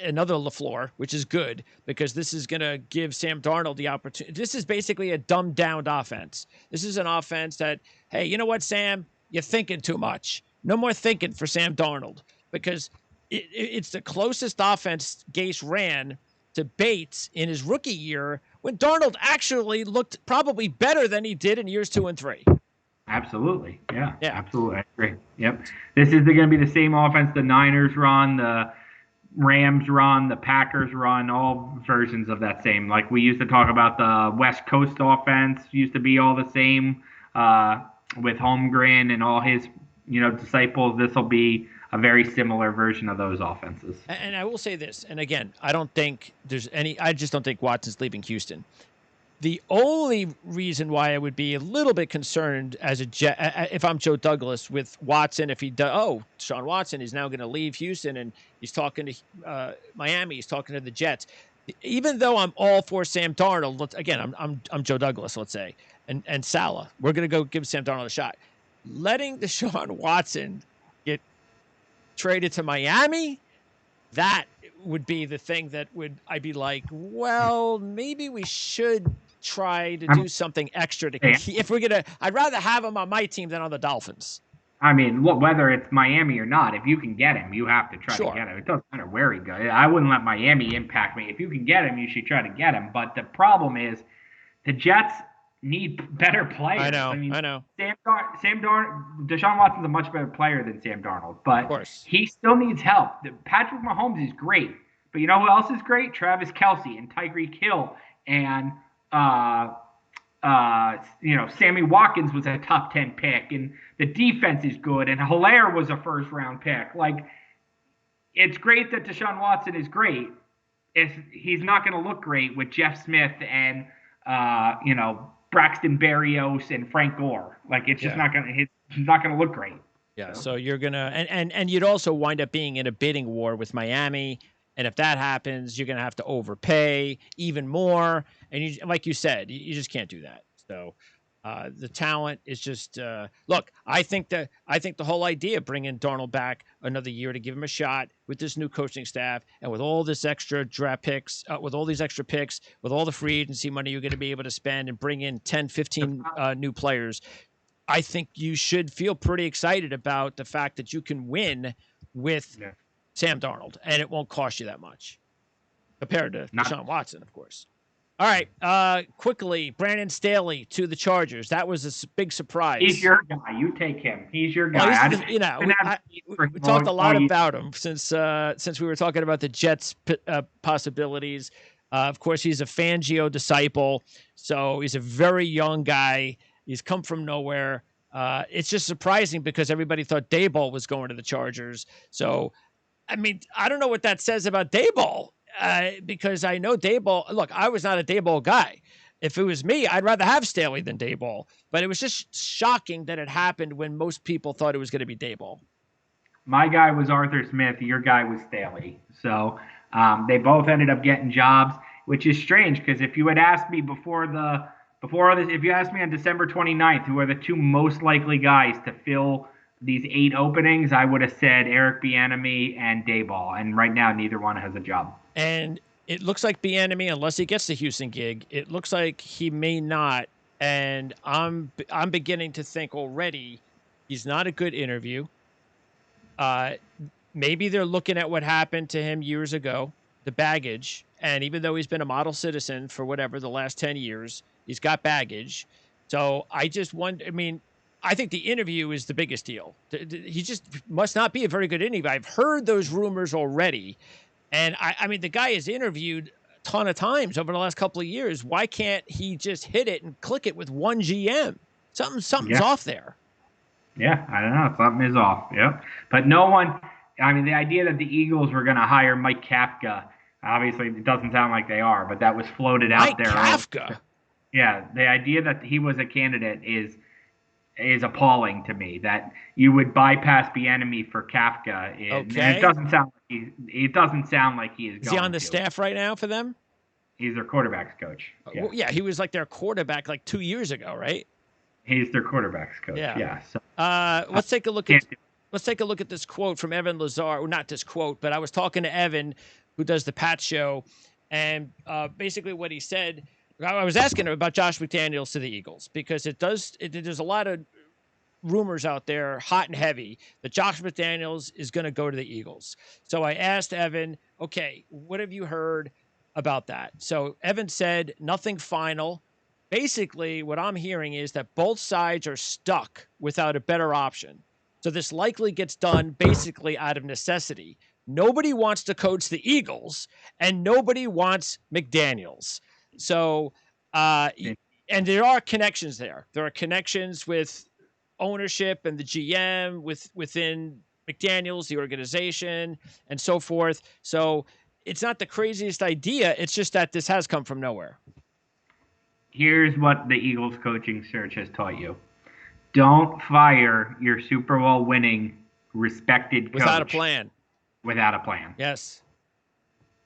another LaFleur, which is good because this is going to give Sam Darnold the opportunity. This is basically a dumbed down offense. This is an offense that, hey, you know what, Sam? You're thinking too much. No more thinking for Sam Darnold because it's the closest offense Gase ran to Bates in his rookie year when Darnold actually looked probably better than he did in years 2 and 3. Absolutely. Yeah. Absolutely. I agree. Yep. This is going to be the same offense the Niners run, the Rams run, the Packers run, all versions of that same. Like we used to talk about the West Coast offense used to be all the same with Holmgren and all his, disciples. This will be a very similar version of those offenses. And I will say this, and again, I just don't think Watson's leaving Houston. The only reason why I would be a little bit concerned as if I'm Joe Douglas with Watson, if he does, Sean Watson is now going to leave Houston and he's talking to Miami, he's talking to the Jets. Even though I'm all for Sam Darnold, again, I'm Joe Douglas, let's say, and Saleh, we're going to go give Sam Darnold a shot. Letting Deshaun Watson get traded to Miami, that would be the thing that I'd be like, well, maybe we should try to do something extra to keep, if we're going to, I'd rather have him on my team than on the Dolphins. I mean, whether it's Miami or not, if you can get him, you have to try to get him. It doesn't matter where he goes. I wouldn't let Miami impact me. If you can get him, you should try to get him. But the problem is the Jets, need better players. I know. Deshaun Watson's a much better player than Sam Darnold, but Of course. he still needs help. Patrick Mahomes is great, but you know who else is great? Travis Kelce and Tyreek Hill and Sammy Watkins was a top 10 pick, and the defense is good, and Hilaire was a first round pick. Like, it's great that Deshaun Watson is great. He's not going to look great with Jeff Smith and Braxton Berrios and Frank Gore. Like, it's just not going to. He's not going to look great. Yeah. So you're gonna and you'd also wind up being in a bidding war with Miami, and if that happens, you're gonna have to overpay even more. And you, like you said, you just can't do that. So. The talent is just look. I think the whole idea of bringing Darnold back another year to give him a shot with this new coaching staff and with all this extra draft picks, with all these extra picks, with all the free agency money you're going to be able to spend and bring in 10, 15 new players. I think you should feel pretty excited about the fact that you can win with Sam Darnold, and it won't cost you that much compared to Deshaun Watson, of course. All right, quickly, Brandon Staley to the Chargers. That was a big surprise. He's your guy. You take him. He's your guy. We talked a lot about him since we were talking about the Jets possibilities. Of course, he's a Fangio disciple, so he's a very young guy. He's come from nowhere. It's just surprising because everybody thought Daboll was going to the Chargers. So, I mean, I don't know what that says about Daboll. Because I know Daboll. Look, I was not a Daboll guy. If it was me, I'd rather have Staley than Daboll. But it was just shocking that it happened when most people thought it was going to be Daboll. My guy was Arthur Smith. Your guy was Staley. So they both ended up getting jobs, which is strange because if you had asked me before this, if you asked me on December 29th, who are the two most likely guys to fill these 8 openings, I would have said Eric Bieniemy and Daboll. And right now, neither one has a job. And it looks like Bieniemy, unless he gets the Houston gig, it looks like he may not. And I'm beginning to think already he's not a good interview. Maybe they're looking at what happened to him years ago, the baggage. And even though he's been a model citizen for whatever the last 10 years, he's got baggage. So I just wonder, I mean, I think the interview is the biggest deal. He just must not be a very good interview. I've heard those rumors already. And I mean, the guy is interviewed a ton of times over the last couple of years. Why can't he just hit it and click it with one GM? Something's off there. Yeah, I don't know. Something is off. Yep. But no one, I mean, the idea that the Eagles were going to hire Mike Kafka, obviously it doesn't sound like they are, but that was floated out there. Mike Kafka? Yeah, the idea that he was a candidate is appalling to me, that you would bypass Bieniemy for Kafka. And it doesn't sound like he is. Is he on the staff right now for them? He's their quarterbacks coach. Yeah. Well, yeah, he was like their quarterback like 2 years ago, right? He's their quarterbacks coach. Yeah. So, let's take a look at this quote from Evan Lazar. Well, not this quote, but I was talking to Evan, who does the Pat Show, and basically what he said. I was asking him about Josh McDaniels to the Eagles because there's a lot of rumors out there, hot and heavy, that Josh McDaniels is going to go to the Eagles. So I asked Evan, okay, what have you heard about that? So Evan said nothing final. Basically, what I'm hearing is that both sides are stuck without a better option. So this likely gets done basically out of necessity. Nobody wants to coach the Eagles, and nobody wants McDaniels. So, and there are connections there. There are connections with ownership and the GM within McDaniels, the organization, and so forth. So it's not the craziest idea. It's just that this has come from nowhere. Here's what the Eagles coaching search has taught you. Don't fire your Super Bowl winning, respected coach. Without a plan. Without a plan. Yes.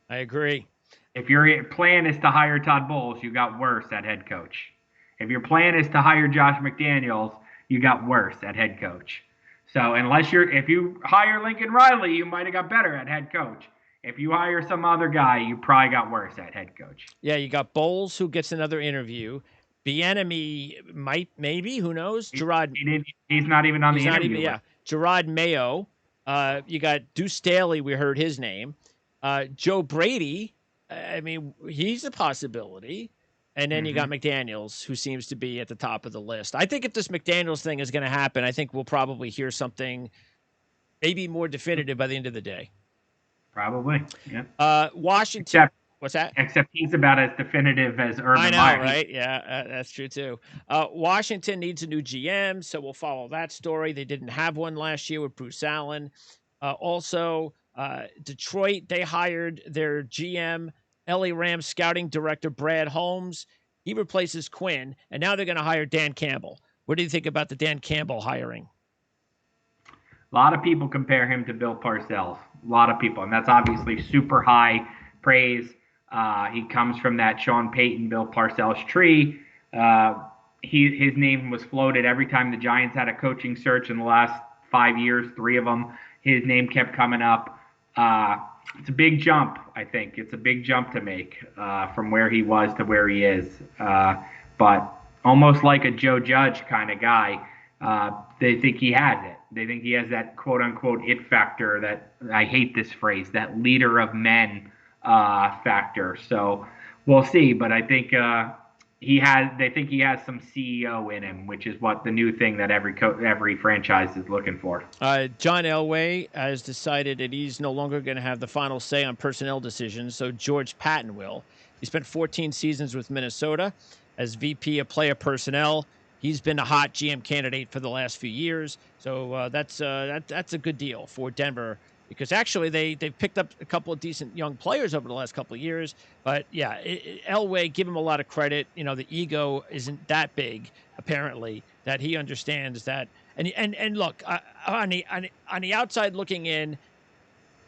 I agree. If your plan is to hire Todd Bowles, you got worse at head coach. If your plan is to hire Josh McDaniels, you got worse at head coach. So if you hire Lincoln Riley, you might have got better at head coach. If you hire some other guy, you probably got worse at head coach. Yeah, you got Bowles, who gets another interview. Bieniemy maybe, who knows? He's not even on the interview list. Gerard Mayo. You got Deuce Staley, we heard his name. Joe Brady, I mean, he's a possibility. And then you got McDaniels, who seems to be at the top of the list. I think if this McDaniels thing is going to happen, I think we'll probably hear something maybe more definitive by the end of the day. Probably, yeah. Washington. What's that? Except he's about as definitive as Urban I know, Meyer. right? Yeah, that's true too. Washington needs a new GM, so we'll follow that story. They didn't have one last year with Bruce Allen. Also, Detroit, they hired their GM, LA Rams scouting director, Brad Holmes. He replaces Quinn, and now they're going to hire Dan Campbell. What do you think about the Dan Campbell hiring? A lot of people compare him to Bill Parcells. A lot of people, and that's obviously super high praise. He comes from that Sean Payton, Bill Parcells tree. His name was floated every time the Giants had a coaching search in the last 5 years, 3 of them. His name kept coming up. It's a big jump, I think. It's a big jump to make from where he was to where he is. But almost like a Joe Judge kind of guy, they think he has it. They think he has that quote-unquote it factor, that, I hate this phrase, that leader of men factor. So we'll see. But I think they think he has some CEO in him, which is what the new thing that every franchise is looking for. John Elway has decided that he's no longer going to have the final say on personnel decisions, so George Patton will. He spent 14 seasons with Minnesota as VP of player personnel. He's been a hot GM candidate for the last few years, so that's a good deal for Denver, because actually they've picked up a couple of decent young players over the last couple of years. But yeah, Elway, give him a lot of credit. You know, the ego isn't that big, apparently, that he understands that. And look, on the outside looking in,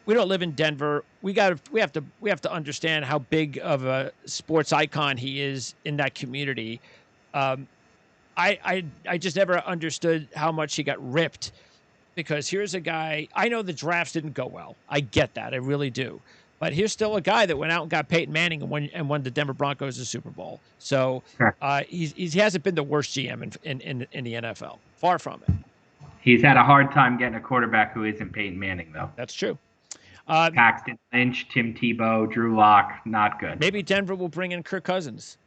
we don't live in Denver. We have to understand how big of a sports icon he is in that community. I just never understood how much he got ripped, because here's a guy, I know the drafts didn't go well. I get that. I really do. But here's still a guy that went out and got Peyton Manning and won the Denver Broncos the Super Bowl. So he hasn't been the worst GM in the NFL. Far from it. He's had a hard time getting a quarterback who isn't Peyton Manning, though. That's true. Paxton Lynch, Tim Tebow, Drew Lock, not good. Maybe Denver will bring in Kirk Cousins.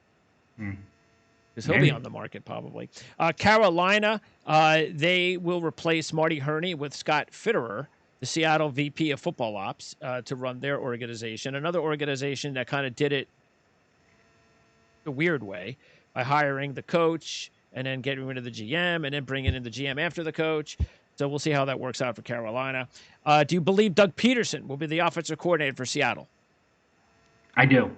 Because he'll be on the market probably. Carolina, they will replace Marty Herney with Scott Fitterer, the Seattle VP of Football Ops, to run their organization. Another organization that kind of did it the weird way by hiring the coach and then getting rid of the GM and then bringing in the GM after the coach. So we'll see how that works out for Carolina. Do you believe Doug Peterson will be the offensive coordinator for Seattle? I do.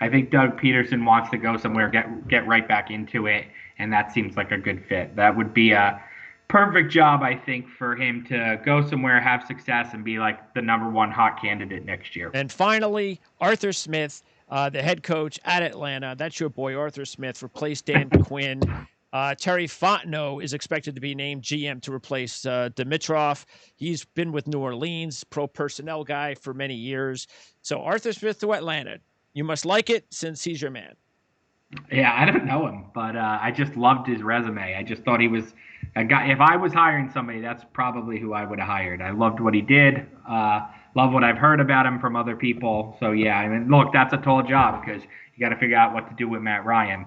I think Doug Peterson wants to go somewhere, get right back into it, and that seems like a good fit. That would be a perfect job, I think, for him to go somewhere, have success, and be like the #1 hot candidate next year. And finally, Arthur Smith, the head coach at Atlanta. That's your boy, Arthur Smith, replaced Dan Quinn. Terry Fontenot is expected to be named GM to replace Dimitroff. He's been with New Orleans, pro personnel guy for many years. So Arthur Smith to Atlanta. You must like it since he's your man. Yeah, I don't know him, but I just loved his resume. I just thought he was a guy. If I was hiring somebody, that's probably who I would have hired. I loved what he did. Love what I've heard about him from other people. So, yeah, I mean, look, that's a tall job because you got to figure out what to do with Matt Ryan.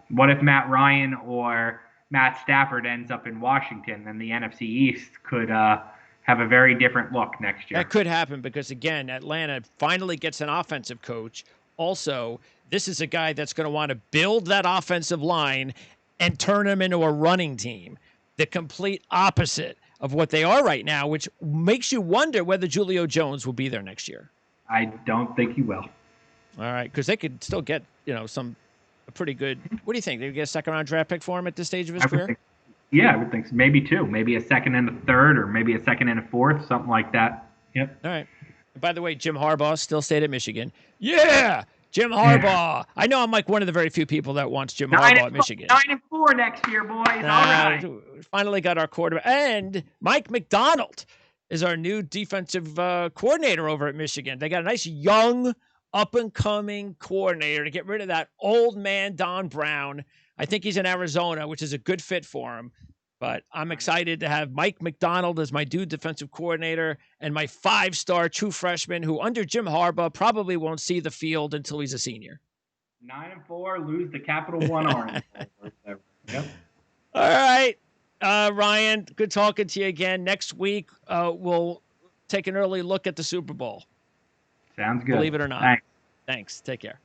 What if Matt Ryan or Matt Stafford ends up in Washington? Then the NFC East could have a very different look next year. That could happen because, again, Atlanta finally gets an offensive coach. Also, this is a guy that's going to want to build that offensive line and turn them into a running team. The complete opposite of what they are right now, which makes you wonder whether Julio Jones will be there next year. I don't think he will. All right, because they could still get, a pretty good. What do you think? They get a second-round draft pick for him at this stage of his career? I would think so. Maybe 2. Maybe a second and a third, or maybe a second and a fourth, something like that. Yep. All right. By the way, Jim Harbaugh still stayed at Michigan. Yeah, Jim Harbaugh. Yeah. I know I'm like one of the very few people that wants Jim Harbaugh at Michigan. 9-4 next year, boys. All right. Finally got our quarterback. And Mike McDonald is our new defensive coordinator over at Michigan. They got a nice young, up-and-coming coordinator to get rid of that old man, Don Brown. I think he's in Arizona, which is a good fit for him. But I'm excited to have Mike McDonald as my dude defensive coordinator and my 5-star true freshman who under Jim Harbaugh probably won't see the field until he's a senior. 9-4, lose the Capital One Orange Bowl or whatever. Yep. All right. Ryan, good talking to you again. Next week, we'll take an early look at the Super Bowl. Sounds good. Believe it or not. Thanks. Thanks. Take care.